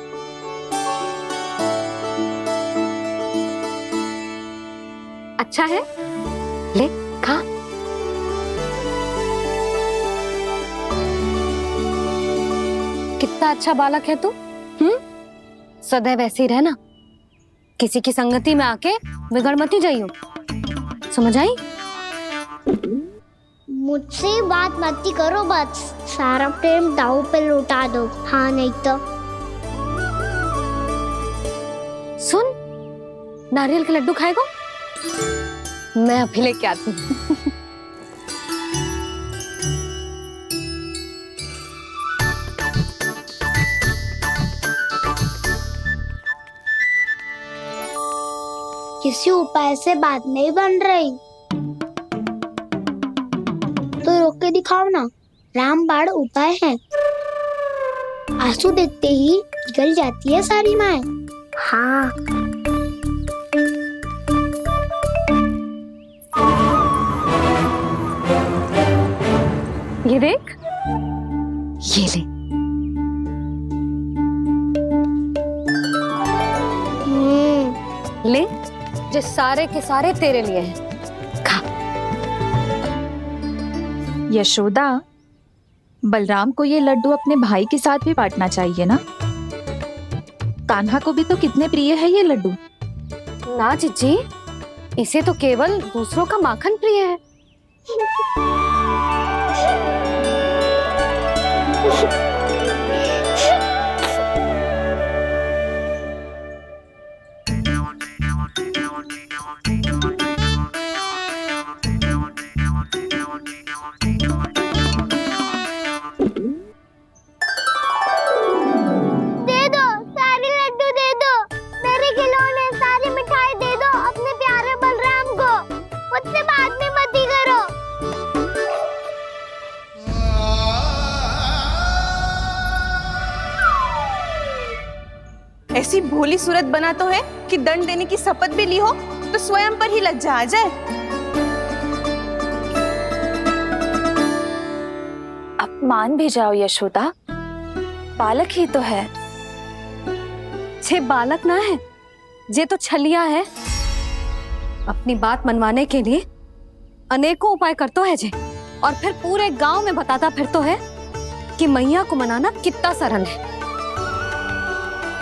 अच्छा है, ले खा। कितना अच्छा बालक है तू। सदैव ऐसे ही रहना, किसी की संगति में आके बिगड़ मत जाइयो, समझ आई? मुझसे बात मत करो, बस सारा प्रेम दाव पे लौटा दो। हाँ, नहीं तो सुन, नारियल के लड्डू खाएगा? मैं अभी लेके आती हूँ। किसी उपाय से बात नहीं बन रही तो रोक के दिखाओ ना। रामबाण उपाय है, आंसू देखते ही निकल जाती है सारी माए। हाँ, ये देख, ये ले। ले, जो सारे के सारे तेरे लिए हैं। यशोदा, बलराम को ये लड्डू अपने भाई के साथ भी बांटना चाहिए ना। कान्हा को भी तो कितने प्रिय है ये लड्डू। ना जीजी, इसे तो केवल दूसरों का माखन प्रिय है। दे दो, सारे लड्डू दे दो, मेरे खिलौने, सारी मिठाई दे दो अपने प्यारे बलराम को। मुझसे बाद में मत ही करो। ऐसी भोली सूरत बना तो है कि दंड देने की शपथ भी ली हो तो स्वयं पर ही लज्जा आ जाए। अपमान भी जाओ यशोदा, बालक ही तो है। छे बालक ना है, जे तो छलिया है। अपनी बात मनवाने के लिए अनेकों उपाय करतो है जे, और फिर पूरे गांव में बताता फिरतो है कि मैया को मनाना कितना सरल है।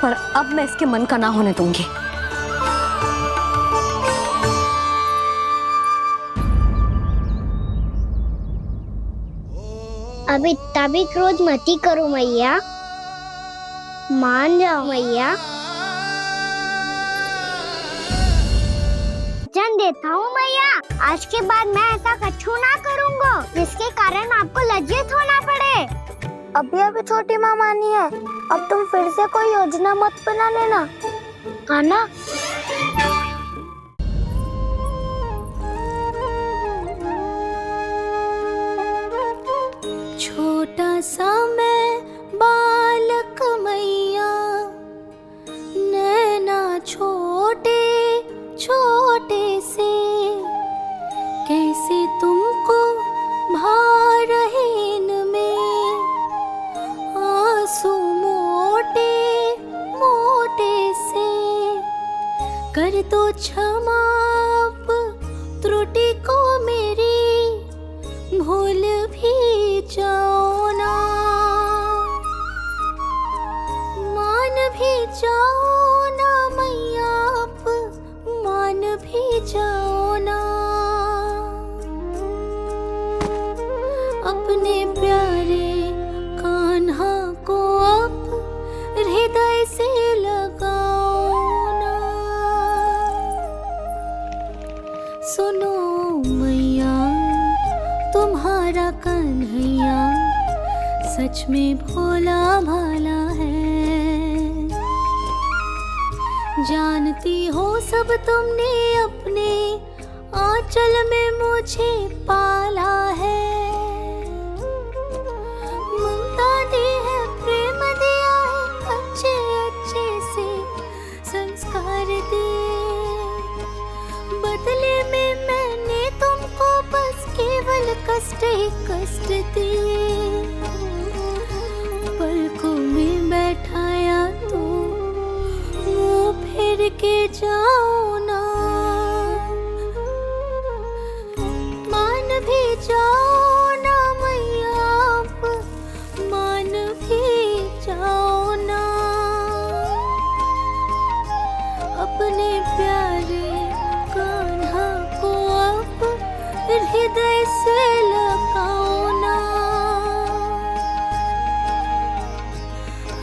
पर अब मैं इसके मन का ना होने दूंगी। अब इतना भी क्रोध मत ही करो मैया, मान जाओ मैया। वचन देता हूँ मैया, आज के बाद मैं ऐसा कछु ना करूँगा जिसके कारण आपको लज्जित होना पड़े। अभी अभी छोटी माँ मानी है, अब तुम फिर से कोई योजना मत बना लेना, हाँ ना? छोटा सा मैं बालक मैया, नैना छोटे छोटे से, कैसे तुमको भा रहे इनमें आंसू मोटे मोटे से। कर दो क्षमा त्रुटि को मेरी, भूल भी जाओ ना, मान भी जाओ ना मैया, आप मान भी जाओ ना। अपने प्यारे कान्हा को अब हृदय से लगाओ ना। सुनो मैया, तुम्हारा कन्हैया सच में भोला भाला है। जानती हो सब तुमने अपने आंचल में मुझे पाला है। ममता दी है, प्रेम दिया है, अच्छे अच्छे से संस्कार दिए। बदले में मैंने तुमको बस केवल कष्ट ही कष्ट दिए। पलकों में बैठाया तो मुँह फेर के जाओ ना, मान भी जाओ ना मैया, आप मान भी जाओ ना। अपने प्यारे कान्हा को अब हृदय से लगाओ ना।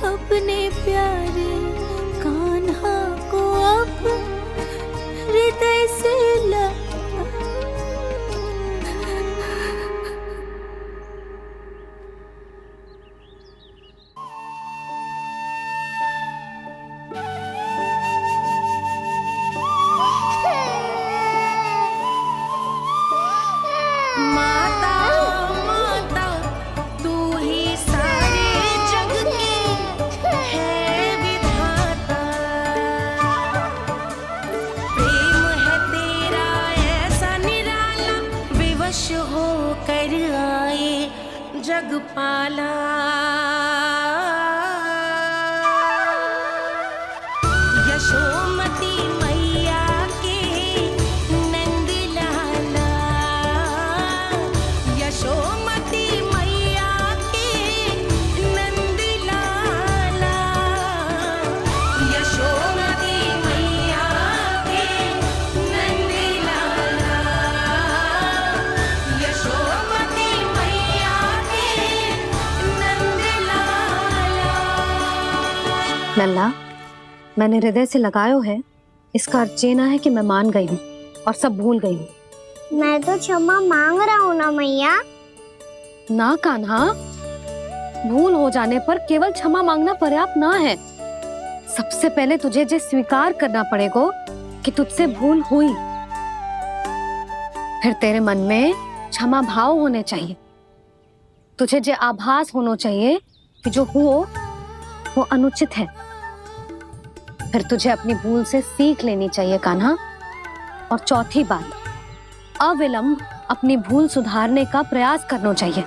अपने प्यारे कान्हा को अब हृदय से जगपाला। यशोमती मैया के नंद लाला, यशोमती लल्ला, मैंने हृदय से लगायो है, इसका अर्थ ये ना है कि मैं मान गई हूँ और सब भूल गई हूँ। मैं तो क्षमा मांग रहा हूँ ना मैया। ना कान्हा, भूल हो जाने पर केवल क्षमा मांगना पर्याप्त ना है। सबसे पहले तुझे जो स्वीकार करना पड़ेगा कि तुझसे भूल हुई, फिर तेरे मन में क्षमा भाव होने चाहिए। तुझे जो आभास होना चाहिए कि जो हुआ वो अनुचित है। फिर तुझे अपनी भूल से सीख लेनी चाहिए कान्हा। और चौथी बात, अविलंब अपनी भूल सुधारने का प्रयास करना चाहिए।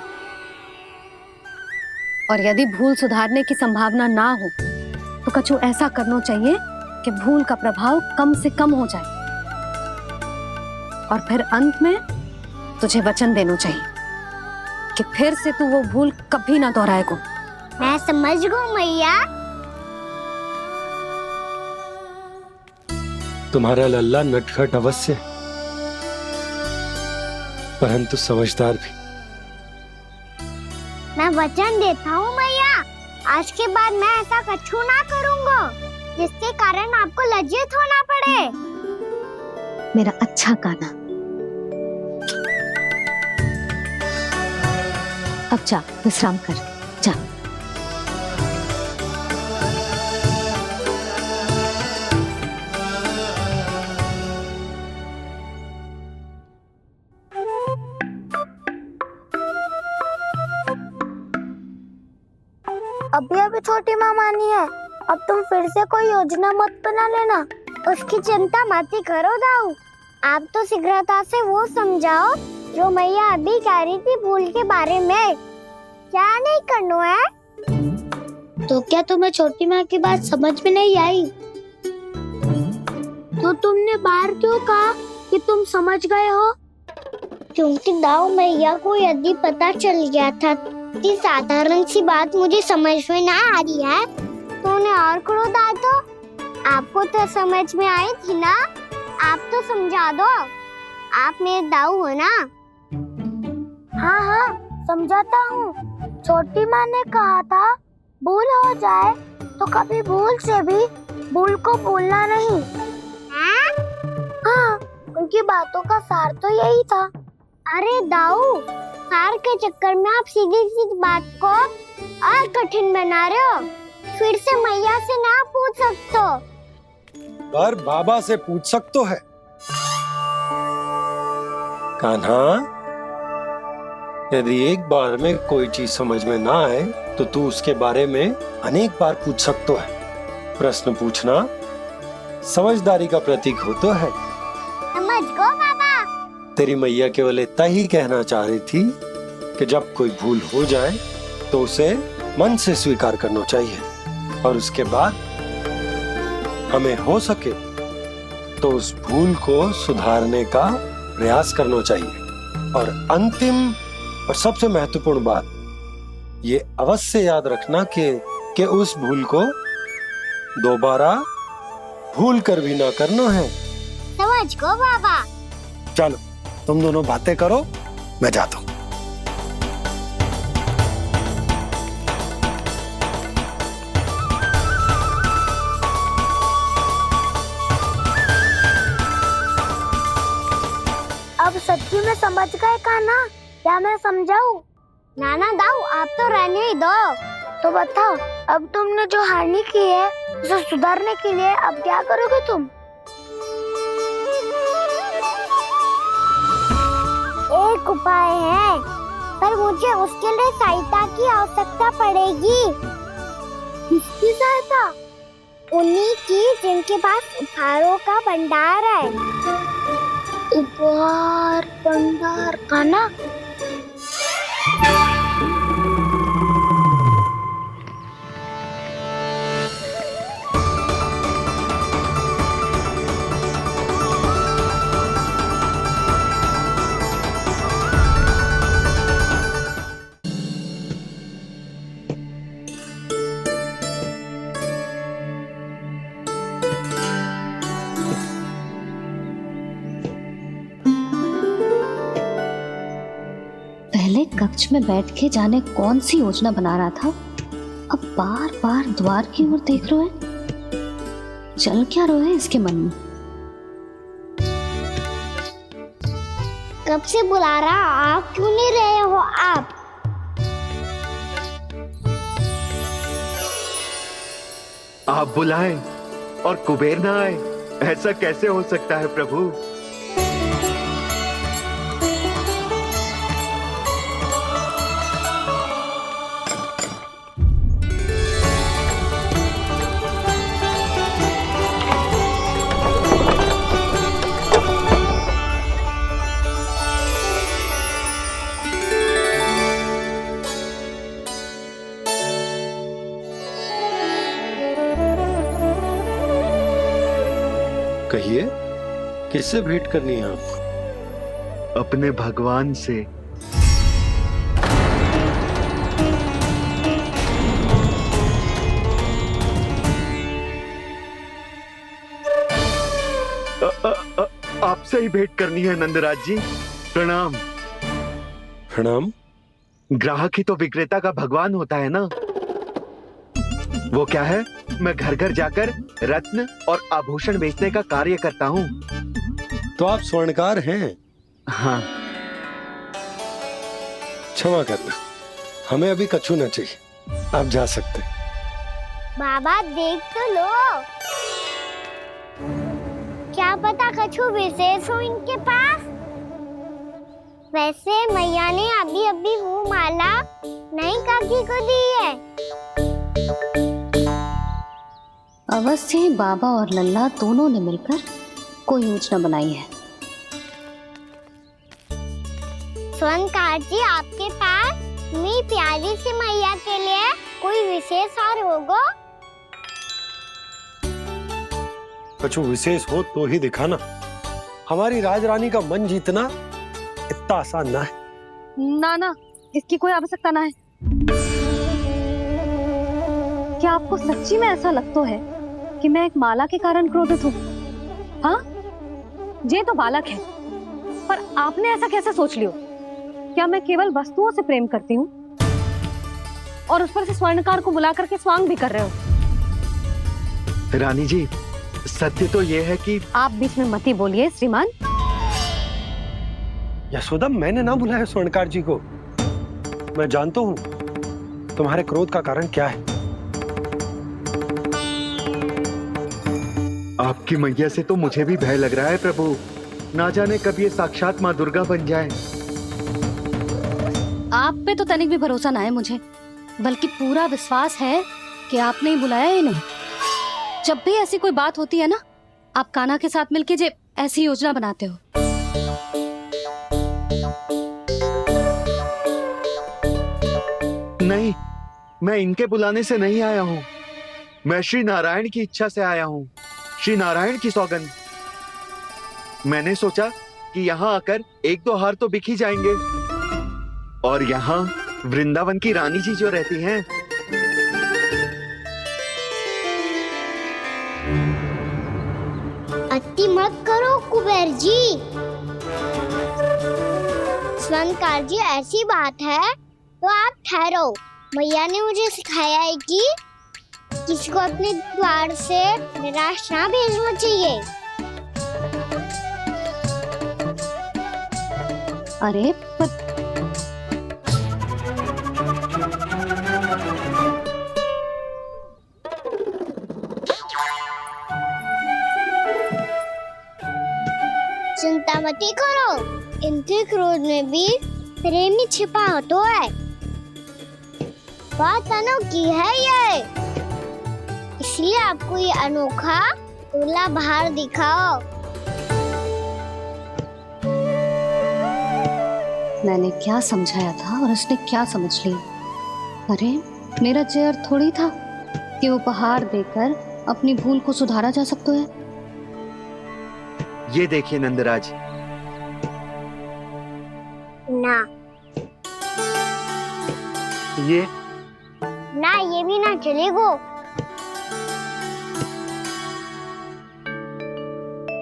और यदि भूल सुधारने की संभावना ना हो तो कछु ऐसा करना चाहिए कि भूल का प्रभाव कम से कम हो जाए। और फिर अंत में तुझे वचन देना चाहिए कि फिर से तू वो भूल कभी ना दोहराएगा। मैं समझ गई मैया। तुम्हारा लल्ला नटखट अवश्य है, परंतु समझदार भी। मैं वचन देता हूँ मैया, आज के बाद मैं ऐसा कछु ना करूँगा जिसके कारण आपको लज्जित होना पड़े। मेरा अच्छा कान्हा, अब जा विश्राम कर, जा। अभी अभी छोटी माँ मानी है, अब तुम फिर से कोई योजना मत बना लेना। उसकी चिंता मत ही करो दाऊ। आप तो शीघ्रता से वो समझाओ जो मैया अभी कह रही थी भूल के बारे में। क्या नहीं करना है? तो क्या तुम्हें छोटी माँ की बात समझ में नहीं आई? तो तुमने बाहर क्यों कहा कि तुम समझ गए हो? क्योंकि दाऊ मैया को यदि पता चल गया था कि साधारण सी बात मुझे समझ में ना आ रही है तो उन्हें और क्रोध आया। तो आपको तो समझ में आई थी ना, आप तो समझा दो। आप मेरे दाऊ हो ना। हाँ हाँ समझाता हूँ। छोटी माँ ने कहा था भूल हो जाए तो कभी भूल से भी भूल को भूलना नहीं। हाँ, उनकी बातों का सार तो यही था। अरे दाऊ, सार के चक्कर में आप सीधी सीधी बात को और कठिन बना रहे हो। फिर से मैया से ना पूछ सकते हो, पर बाबा से पूछ सकते है। कान्हा, यदि एक बार में कोई चीज समझ में ना आए तो तू उसके बारे में अनेक बार पूछ सकते है। प्रश्न पूछना समझदारी का प्रतीक होता है। समझ गो बाबा। तेरी मैया केवल इतना ही कहना चाह रही थी कि जब कोई भूल हो जाए तो उसे मन से स्वीकार करना चाहिए और उसके बाद हमें हो सके तो उस भूल को सुधारने का प्रयास करना चाहिए। और अंतिम और सबसे महत्वपूर्ण बात ये अवश्य याद रखना कि उस भूल को दोबारा भूल कर भी ना करना है। समझ गो बाबा। चलो तुम दोनों बातें करो, मैं जाता हूँ। अब सच्ची में समझ गए कान्हा? क्या मैं समझाऊं? नाना दाऊ, आप तो रहने ही दो। तो बताओ, अब तुमने जो हानि की है उसे सुधारने के लिए अब क्या करोगे तुम? एक उपाय है, पर मुझे उसके लिए सहायता की आवश्यकता पड़ेगी। किसकी सहायता? उन्हीं की जिनके पास उपहारों का भंडार है। उपहार भंडार का ना? पहले कक्ष में बैठ के जाने कौन सी योजना बना रहा था, अब बार बार द्वार की ओर देख रहे हैं। चल क्या रहा है इसके मन में? कब से बुला रहा, आप क्यों नहीं रहे हो आप? आप बुलाएं और कुबेर ना आए, ऐसा कैसे हो सकता है प्रभु? कहिए, किससे भेंट करनी है आपको? अपने भगवान से। आपसे ही भेंट करनी है नंदराज जी। प्रणाम। प्रणाम। ग्राहक ही तो विक्रेता का भगवान होता है ना। वो क्या है, मैं घर घर जाकर रत्न और आभूषण बेचने का कार्य करता हूँ। तो आप स्वर्णकार हैं? हाँ। क्षमा करना, हमें अभी कछु न चाहिए, आप जा सकते हैं। बाबा देख तो लो, क्या पता कछु विशेष हो इनके पास। वैसे मैया ने अभी अभी वो माला नई काकी को दी है। अवश्य ही बाबा और लल्ला दोनों ने मिलकर कोई योजना बनाई है। स्वर्णकार जी, आपके पास मेरी प्यारी सी मैया के लिए कोई विशेष हार होगा? कछु विशेष हो तो ही दिखाना। हमारी राजरानी का मन जीतना इतना आसान ना है। ना ना, इसकी कोई आवश्यकता ना है। क्या आपको सच्ची में ऐसा लगता है कि मैं एक माला के कारण क्रोधित हूँ? हाँ, ये तो बालक है, पर आपने ऐसा कैसे सोच लियो? क्या मैं केवल वस्तुओं से प्रेम करती हूँ और उस पर से स्वर्णकार को बुला करके स्वांग भी कर रहे हो? रानी जी, सत्य तो ये है कि आप बीच में मत ही बोलिए श्रीमान। यशोदा, मैंने ना बुलाया स्वर्णकार जी को। मैं जानता हूँ तुम्हारे क्रोध का कारण क्या है। आपकी मैया से तो मुझे भी भय लग रहा है प्रभु। ना जाने कब ये साक्षात माँ दुर्गा बन जाए। आप पे तो तनिक भी भरोसा ना है मुझे, बल्कि पूरा विश्वास है कि आपने ही बुलाया ही नहीं। जब भी ऐसी कोई बात होती है ना, आप कान्हा के साथ मिलके जे ऐसी योजना बनाते हो। नहीं, मैं इनके बुलाने से नहीं आया हूँ। मैं श्री नारायण की इच्छा से आया हूँ, श्री नारायण की सौगंध। मैंने सोचा कि यहाँ आकर एक दो हार तो बिक ही जाएंगे। और यहाँ वृंदावन की रानी जी जो रहती हैं, अति मत करो कुबेर जी। स्वर्णकार जी, ऐसी बात है तो आप ठहरो। मैया ने मुझे सिखाया है कि किसी को अपने द्वार से निराश ना भेजना चाहिए। अरे पर चिंता मत करो, इनके क्रोध में भी प्रेम ही छिपा होता है। बात अनोखी है ये, इसलिए आपको ये अनोखा दूल्हा बाहर दिखाओ। मैंने क्या समझाया था और उसने क्या समझ लिया? अरे मेरा जय थोड़ी था कि उपहार देकर अपनी भूल को सुधारा जा सकता है। ये देखिए नंदराज। ना ये ना, ये भी ना चलेगा।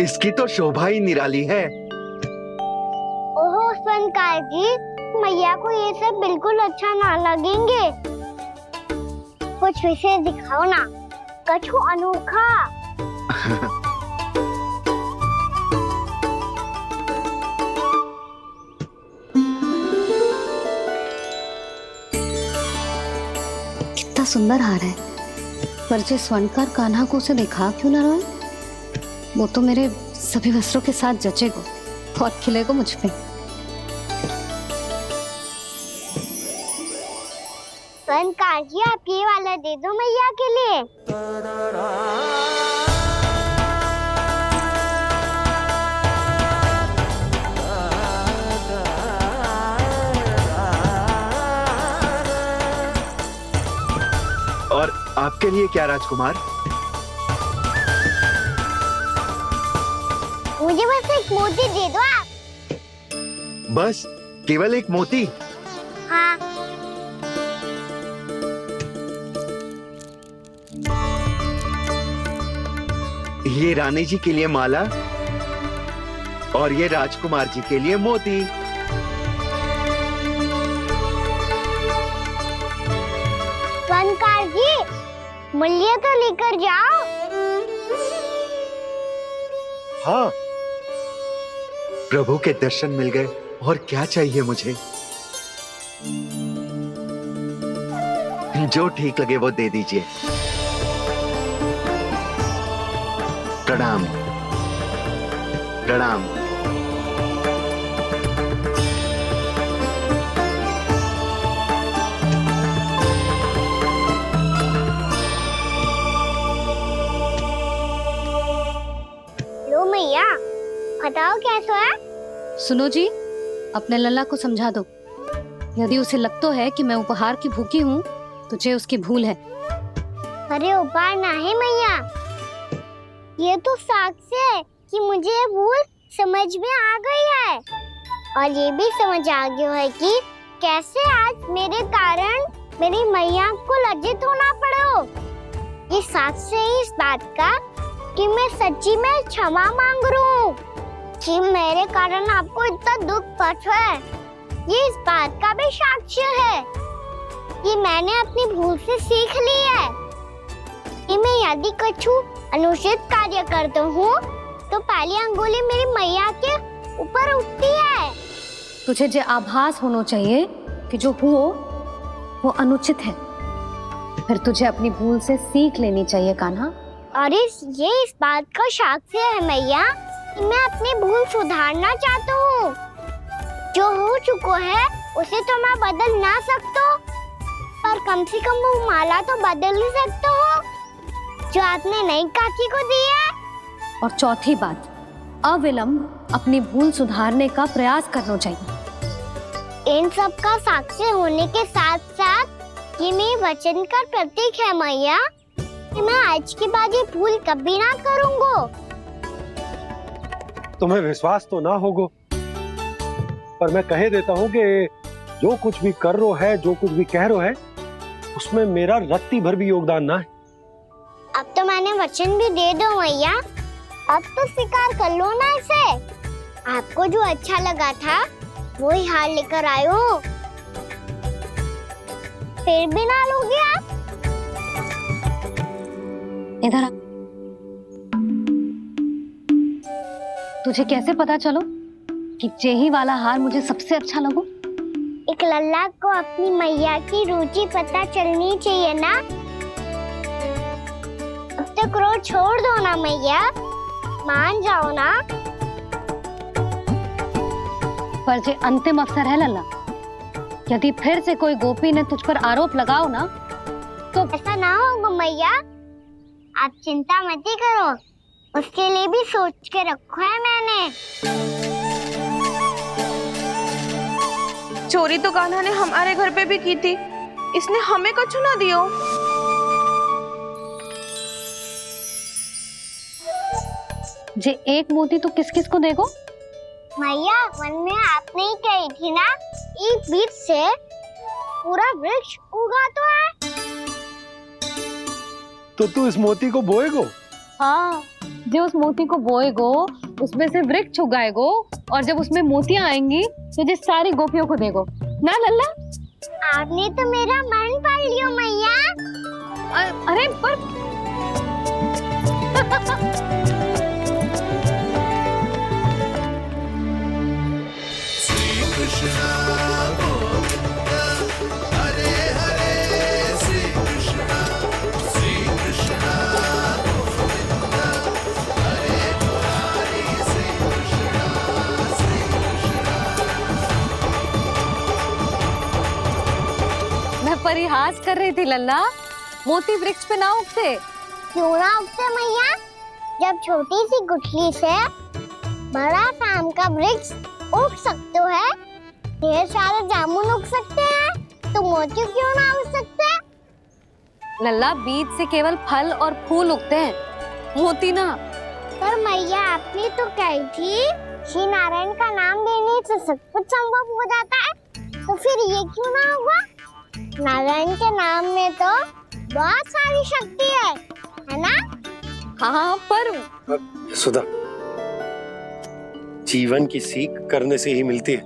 इसकी तो शोभा ही निराली है। ओहो स्वर्णकार जी, मैया को ये सब बिल्कुल अच्छा ना लगेंगे। कुछ विशेष दिखाओ ना, कछु अनोखा। कितना सुंदर हार है, पर जो स्वर्णकार कान्हा को उसे देखा क्यों ना रोए? वो तो मेरे सभी वस्त्रों के साथ जचेगा और खिलेगा मुझ पे। स्वर्णकार जी, आप ये वाला दे दो मैया के लिए। और आपके लिए क्या राजकुमार? मुझे बस एक मोती दे दो आप। बस केवल एक मोती? हाँ। ये रानी जी के लिए माला और ये राजकुमार जी के लिए मोती। स्वर्णकार जी, मूल्य तो लेकर जाओ। हाँ, प्रभु के दर्शन मिल गए और क्या चाहिए मुझे? जो ठीक लगे वो दे दीजिए। प्रणाम प्रणाम। लो मैया, बताओ कैसा है? सुनो जी, अपने लल्ला को समझा दो। यदि उसे लगता है कि मैं उपहार की भूखी हूँ, तुझे उसकी भूल है। अरे उपहार ना है मैया, ये तो साक्ष्य है कि मुझे ये भूल समझ में आ गई है, और ये भी समझ आ गया है कि कैसे आज मेरे कारण मेरी मैया को लज्जित होना पड़ो। ये साक्ष्य है इस बात का कि मैं सच्ची में क्षमा मांग रहा हूँ कि मेरे कारण आपको इतना दुख पहुंचा है। ये इस बात का भी साक्ष्य है कि मैंने अपनी भूल से सीख ली है कि मैं यदि कुछ अनुचित कार्य करता हूँ तो पहली अंगुली मेरी मैया के ऊपर उठती है। तुझे जो आभास होना चाहिए कि जो हुआ वो अनुचित है, फिर तुझे अपनी भूल से सीख लेनी चाहिए कान्हा। और ये इस बात का साक्ष्य है मैया कि मैं अपनी भूल सुधारना चाहता हूँ। जो हो चुका है उसे तो मैं बदल ना सकता, पर कम से कम वो माला तो बदल ही सकता हूँ जो आपने नई काकी को दी है। और चौथी बात, अविलंब अपनी भूल सुधारने का प्रयास करना चाहिए। इन सब का साक्ष्य होने के साथ साथ ये मेरे वचन का प्रतीक है मैया कि मैं आज के बाद ये भूल कभी ना करूँगा। तुम्हें विश्वास तो ना होगो, पर मैं कह देता हूँ कि जो कुछ भी कर रो है, जो कुछ भी कह रो है, उसमें मेरा रत्ती भर भी योगदान ना है। अब तो मैंने वचन भी दे दो मैया, अब तो स्वीकार कर लो ना इसे। आपको जो अच्छा लगा था वो ही हार लेकर आयो, फिर भी ना लोगे आप? इधर आ। तुझे कैसे पता चलो कि जेही वाला हार मुझे सबसे अच्छा लगो? एक लल्ला को अपनी मैया की रुचि पता चलनी चाहिए ना। अब तो क्रोध छोड़ दो ना मैया, मान जाओ ना। पर जे अंतिम अवसर है लल्ला, यदि फिर से कोई गोपी ने तुझ पर आरोप लगाओ ना तो ऐसा ना होगा मैया, आप चिंता मत करो, उसके लिए भी सोच के रखा है मैंने। चोरी तो कान्हा ने हमारे घर पे भी की थी, इसने हमें कछु ना दियो। जे एक मोती तो किस किस को देगो? मैया, मन में आपने ही कही थी ना, एक बीज से पूरा वृक्ष उगा तो है। तो तू इस मोती को बोएगो? हाँ, जो उस मोती को बोएगो उसमें से वृक्ष उगाएगो, और जब उसमें मोतियां आएंगी तो जो सारी गोपियों को देगो ना लल्ला। आपने तो मेरा मन पढ़ लियो मैया। अरे पर मैं परिहास कर रही थी लल्ला, मोती वृक्ष पे ना उगते। क्यों ना उगते मैया? जब छोटी सी गुठली से बड़ा आम का वृक्ष उग सकते है, ढेर सारे जामुन उग सकते हैं, तो मोती क्यों ना उग सकते? लल्ला, बीज से केवल फल और फूल उगते हैं, मोती ना। पर मैया आपने तो कही थी श्री नारायण का नाम लेने से सब कुछ संभव हो जाता है, तो फिर ये क्यों ना होगा? नारायण के नाम में तो बहुत सारी शक्ति है ना? हाँ, पर सुधा, जीवन की सीख करने से ही मिलती है।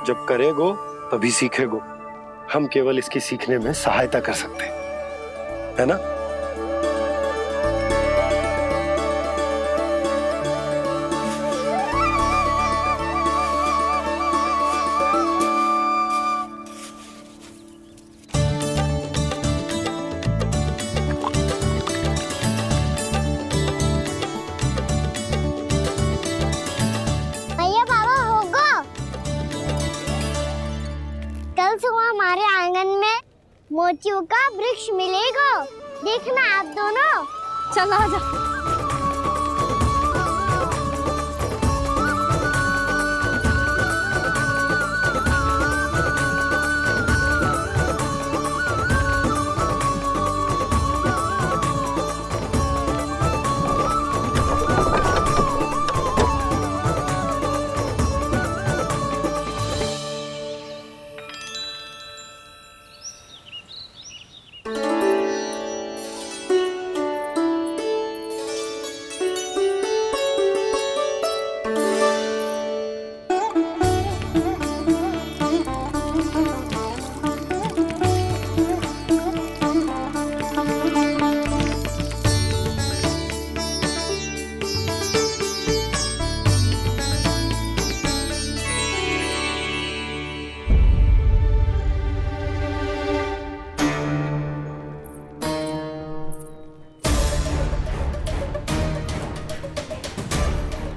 जब करेगो तभी सीखेगो। हम केवल इसकी सीखने में सहायता कर सकते हैं, है ना? भैया बाबा होगा, कल सुबह हमारे आंगन में मोतियों का वृक्ष मिलेगा, देखना आप दोनों। चल आ जा।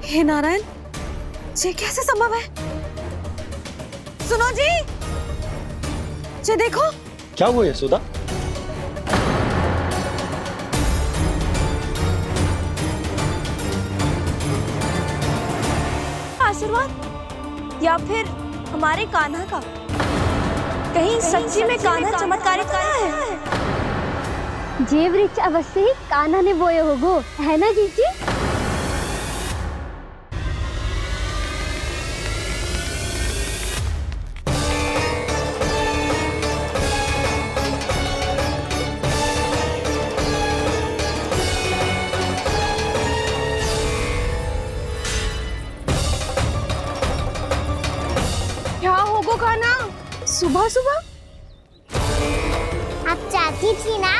हे नारायण, ये कैसे संभव है? सुनो जी, ये देखो। क्या हुआ यशोदा? आशीर्वाद या फिर हमारे कान्हा का? कहीं सच्ची में कान्हा चमत्कारिक तो है? जे वृक्ष अवश्य ही कान्हा ने बोए होगो, है ना जीजी? क्या होगो कान्हा सुबह सुबह? आप चाहती थी ना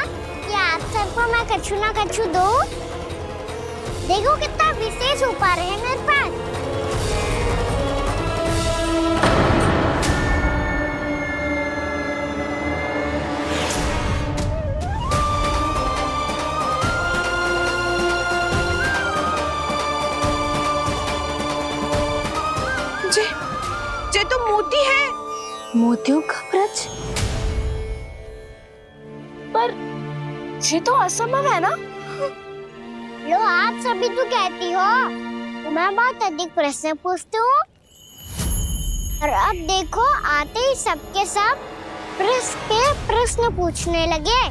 कि आज सबको मैं कछु ना कछु दो। देखो कितना विशेष उपहार है मेरे पास। ये तो मोती है। मोतियों का वृक्ष? पर ये तो असंभव है ना? लो, आप सभी तो कहती हो मैं बहुत अधिक प्रश्न पूछती हूँ, और अब देखो आते ही सबके सब प्रश्न पूछने लगे।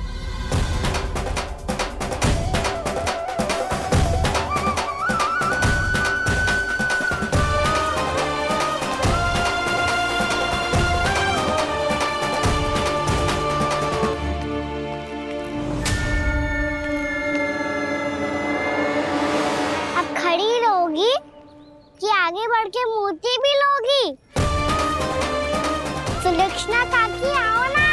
कि आगे बढ़ के मोती भी लोगी? सुलक्षणा काकी आओ ना।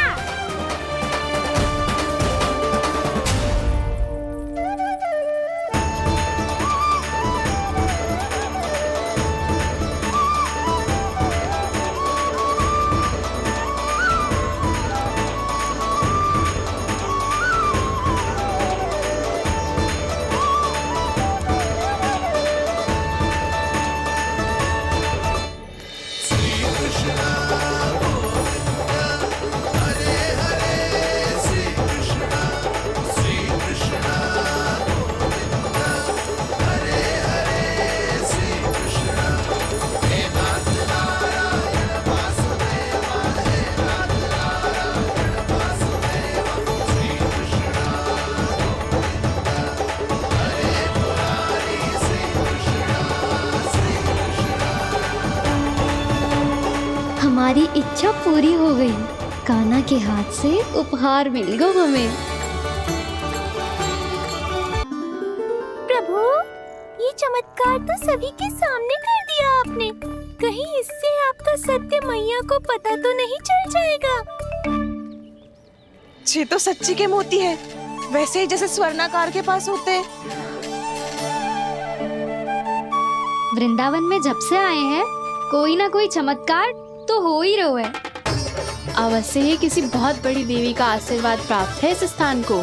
हमारी इच्छा पूरी हो गई। कान्हा के हाथ से उपहार मिल गया हमें। प्रभु, ये चमत्कार तो सभी के सामने कर दिया आपने। कहीं इससे आपका सत्य मैया को पता तो नहीं चल जाएगा? ये तो सच्ची के मोती है, वैसे ही जैसे स्वर्णाकार के पास होते हैं। वृंदावन में जब से आए हैं कोई ना कोई चमत्कार तो हो ही रहा है। अवश्य ही किसी बहुत बड़ी देवी का आशीर्वाद प्राप्त है इस स्थान को।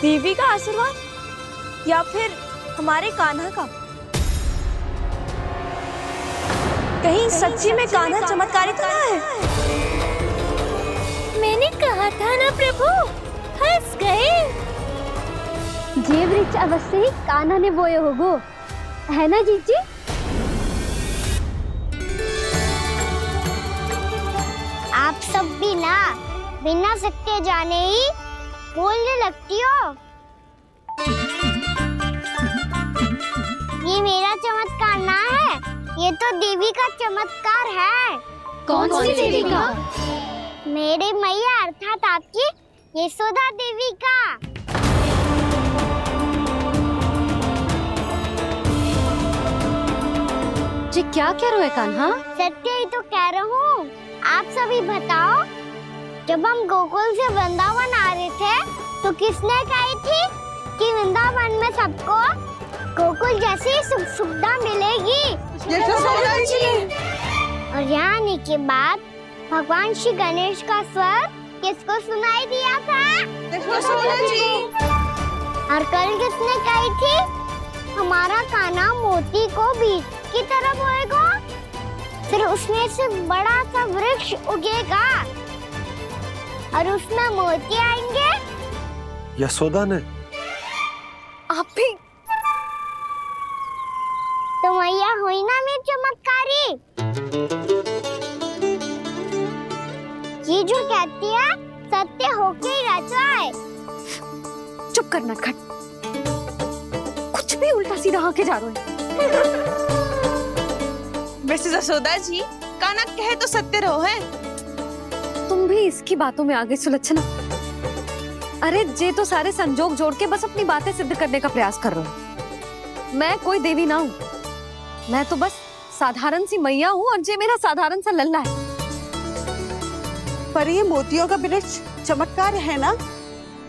देवी का आशीर्वाद या फिर हमारे कान्हा का? कहीं सच्ची में कान्हा चमत्कारी तो ना है? मैंने कहा था ना प्रभु, हंस गए। ये वृक्ष अवश्य ही कान्हा ने बोए होगो, है ना जीजी? आप सब भी ना बिना सत्य जाने ही बोलने लगती हो। ये मेरा चमत्कार ना है, ये तो देवी का चमत्कार है। कौन सी देवी का? मेरे मैया अर्थात आपकी यशोदा देवी का। जी क्या कह रहे हो कान्हा? सत्य ही तो कह रहा हूँ। आप सभी बताओ, जब हम गोकुल से वृंदावन आ रहे थे तो किसने कही थी कि वृंदावन में सबको गोकुल जैसी सुख सुविधा मिलेगी? यशोदा जी। और यहाँ आने के बाद भगवान श्री गणेश का स्वर किसको सुनाई दिया था? यशोदा जी। और कल किसने कही थी हमारा कान्हा मोती को बीज की तरह बोएगा, फिर उसमें से बड़ा सा वृक्ष उगेगा और उसमें मोती आएंगे? यशोदा ने? आप भी? तो मैया हुई ना मेरी चमत्कारी। ये जो कहती है सत्य होके ही रहता है। चुप करना खट, कुछ भी उल्टा सीधा आके जा रहे हो। वैसे यशोदा जी, कान्हा कहे तो सत्य रहो है। तुम भी इसकी बातों में आगे सुलझना। अरे जे तो सारे संजोग जोड़ के बस अपनी बातें सिद्ध करने का प्रयास कर रहे हो। मैं कोई देवी ना हूँ, मैं तो बस साधारण सी मैया हूँ और जे मेरा साधारण सा लल्ला है। पर ये मोतियों का वृक्ष चमत्कार है ना?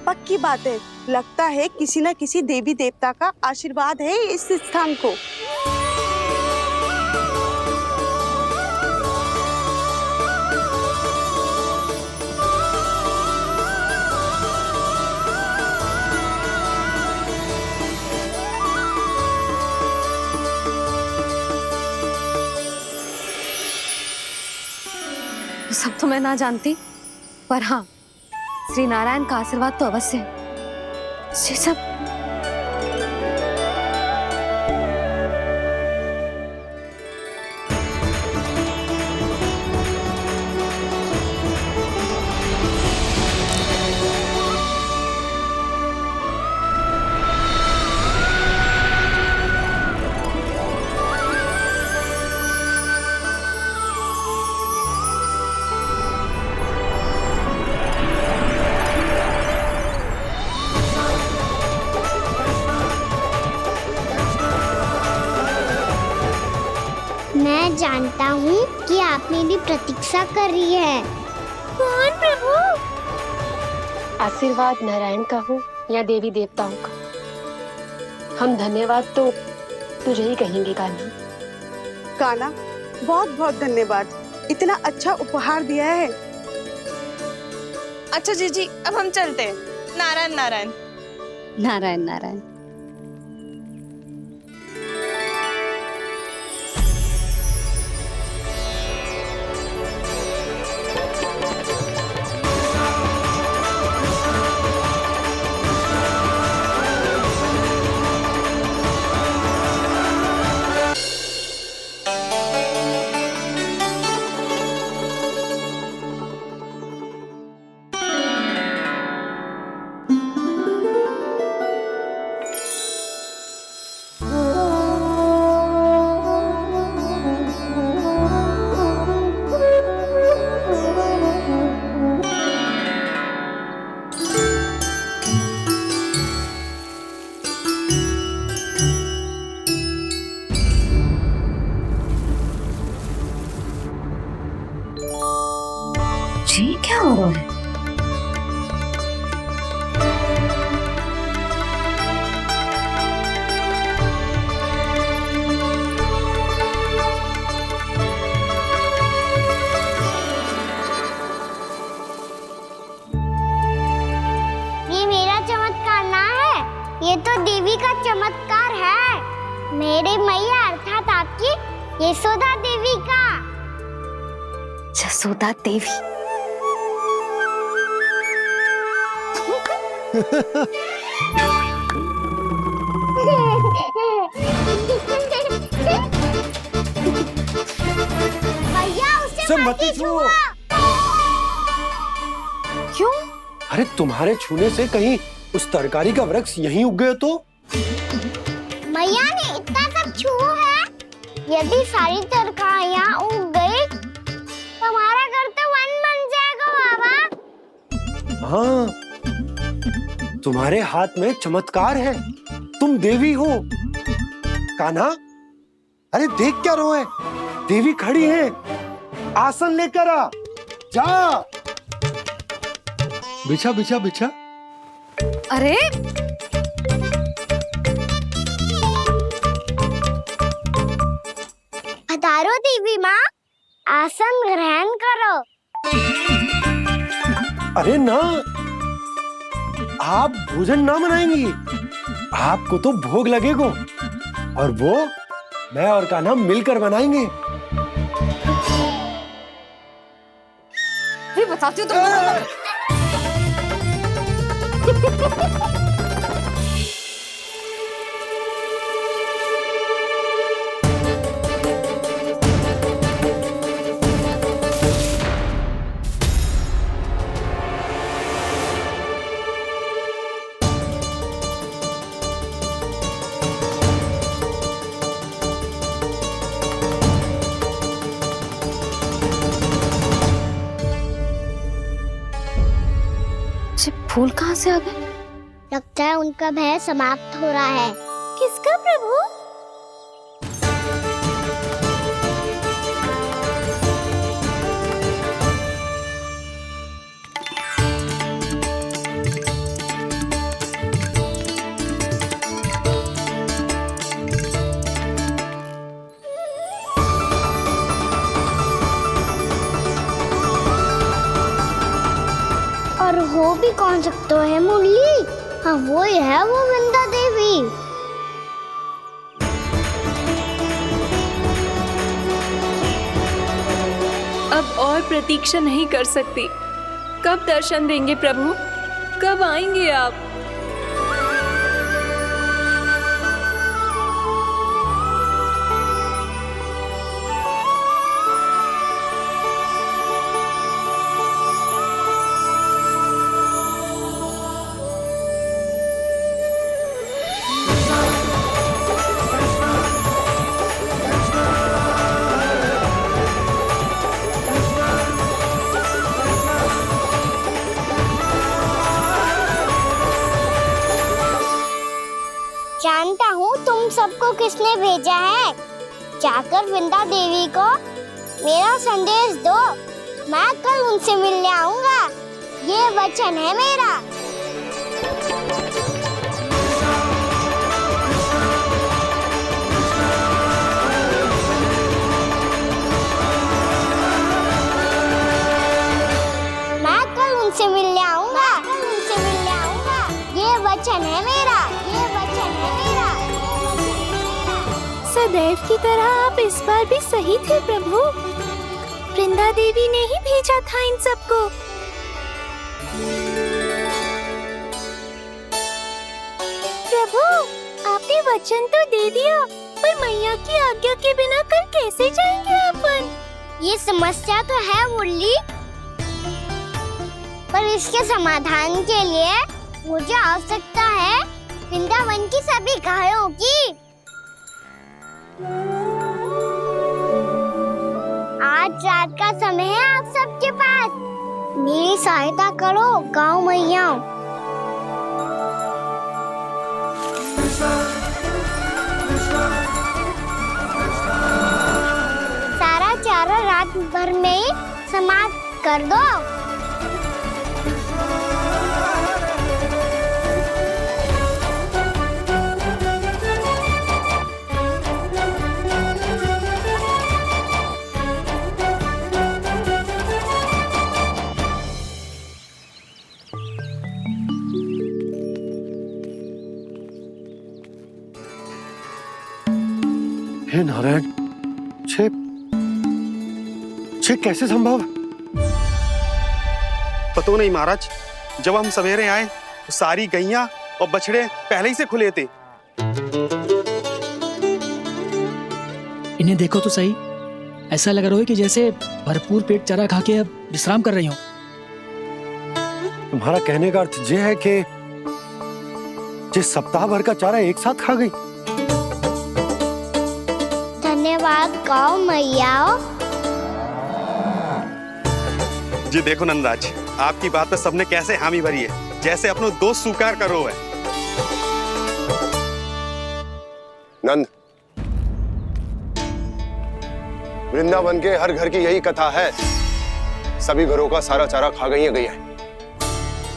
पक्की बात है, लगता है किसी न किसी देवी देवता का आशीर्वाद है इस स्थान को। सब तो मैं ना जानती, पर हाँ, श्री नारायण का आशीर्वाद तो अवश्य है। ये सब मैं जानता हूँ कि आप मेरी प्रतीक्षा कर रही है। कौन प्रभु? आशीर्वाद नारायण का हो या देवी देवताओं का, हम धन्यवाद तो तुझे ही कहेंगे कान्हा। कान्हा, बहुत बहुत धन्यवाद, इतना अच्छा उपहार दिया है। अच्छा जीजी, अब हम चलते हैं। नारायण नारायण। नारायण नारायण। ये तो देवी का चमत्कार है, मेरे मैया अर्थात आपकी यशोदा देवी का। जसोदा देवी। भैया उसे सब मत मत छुओ। छुओ। क्यों? अरे तुम्हारे छूने से कहीं उस तरकारी का वृक्ष यहीं उग गए तो? मैया ने इतना सब छुआ है, यदि सारी तरकारियां उग गई तो हमारा घर तो वन बन जाएगा बाबा। हाँ, तुम्हारे हाथ में चमत्कार है, तुम देवी हो। कान्हा, अरे देख क्या रोए, देवी खड़ी है, आसन लेकर आ, जा। बिछा बिछा बिछा। अरे पधारो देवी माँ, आसन ग्रहण करो। अरे ना, आप भोजन ना बनाएंगी, आपको तो भोग लगेगा और वो मैं और कान्हा मिलकर बनाएंगे। बताती हूँ तुमको। फूल कहाँ से आ गए? लगता है उनका भय समाप्त हो रहा है। किसका प्रभु? और हो भी कौन सकता है मुरली? हाँ वो ही है, वो वृंदा देवी। अब और प्रतीक्षा नहीं कर सकती। कब दर्शन देंगे प्रभु? कब आएंगे आप? जानता हूँ तुम सबको किसने भेजा है। जाकर वृंदा देवी को मेरा संदेश दो, मैं कल उनसे मिलने आऊंगा, ये वचन है मेरा। मैं कल उनसे मिलने आऊंगा, ये वचन है मेरा, ये वचन है मेरा। सदैव की तरह आप इस बार भी सही थे प्रभु। वृंदा देवी ने ही भेजा था इन सबको। प्रभु, आपने वचन तो दे दिया, पर मैया की आज्ञा के बिना कल कैसे जाएंगे अपन? ये समस्या तो है मुरली, पर इसके समाधान के लिए मुझे आवश्यकता है वृंदावन की सभी गायों की। आज रात का समय है आप सबके पास, मेरी सहायता करो गाँव मैया। सारा चारा रात भर में ही समाप्त कर दो। हे नारायण, छे कैसे संभव? पतो नहीं महाराज, जब हम सवेरे आए तो सारी गैया और बछड़े पहले ही से खुले थे। इन्हें देखो तो सही, ऐसा लग रहा है कि जैसे भरपूर पेट चारा खा के अब विश्राम कर रही हो। तुम्हारा कहने का अर्थ ये है कि जिस सप्ताह भर का चारा एक साथ खा गई। धन्यवाद गाँव मैया। जी देखो नंदराज, आपकी बात पे सबने कैसे हामी भरी है, जैसे अपनो दोस्त स्वीकार करो है। नंद, वृंदावन के हर घर की यही कथा है, सभी घरों का सारा चारा खा गई है गैया।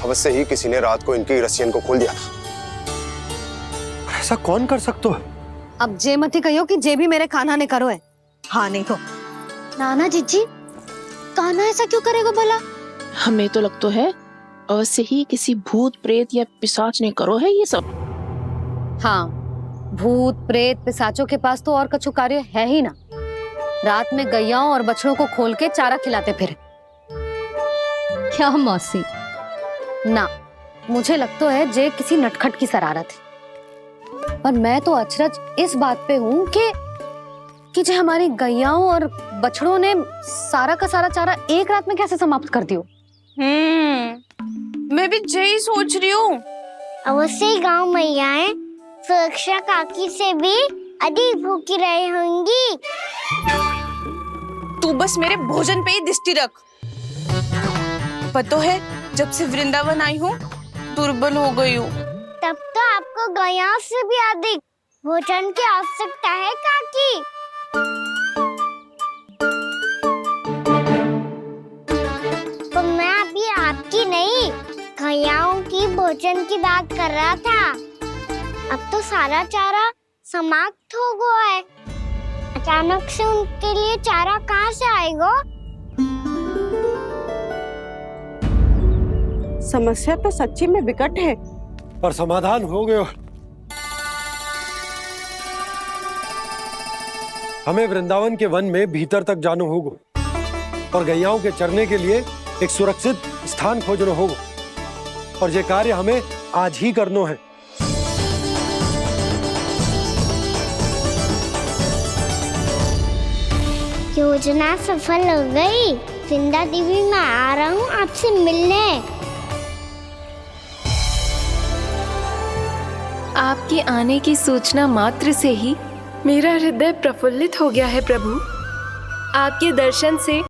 अवश्य ही किसी ने रात को इनकी रस्सियन को खोल दिया था। ऐसा कौन कर सकता है? अब जे मती कहियो कि जे भी मेरे कान्हा ने करो है। हाँ नहीं तो नाना जीजी, कान्हा ऐसा क्यों करेगा भला? हमें तो लगता है अवश्य ही किसी भूत प्रेत या पिशाच ने करो है ये सब। हाँ, भूत प्रेत पिशाचों के पास तो और कछु कार्य है ही ना। रात में गैयाओं और बछड़ों को खोल के चारा खिलाते फिर। क्या मौसी? ना, मुझे लगता है जे किसी नटखट की शरारत है। पर मैं तो अचरज इस बात पे हूँ कि जो हमारी गैयाओं और बछड़ों ने सारा का सारा चारा एक रात में कैसे समाप्त कर दियो। मैं भी यही सोच रही हूँ। अवश्य ही गाँव मैयाएं सुरक्षा काकी से भी अधिक भूखी रही होंगी। तू बस मेरे भोजन पे ही दृष्टि रख। पतो है, जब से वृंदावन आई हूँ दुर्बल हो गई हूँ। तब तो आपको गैया से भी अधिक भोजन की आवश्यकता है काकी। तो मैं अभी आपकी नहीं, गैयाओं की भोजन की बात कर रहा था। अब तो सारा चारा समाप्त हो गया है। अचानक से उनके लिए चारा कहाँ से आएगा? समस्या तो सच्ची में विकट है, पर समाधान हो गयो। हमें वृंदावन के वन में भीतर तक जाना होगा और गैयाओं के चरने के लिए एक सुरक्षित स्थान खोजना होगा, और ये कार्य हमें आज ही करना है। योजना सफल हो गई। वृंदा देवी, मैं आ रहा हूँ आपसे मिलने। आपके आने की सूचना मात्र से ही मेरा हृदय प्रफुल्लित हो गया है प्रभु। आपके दर्शन से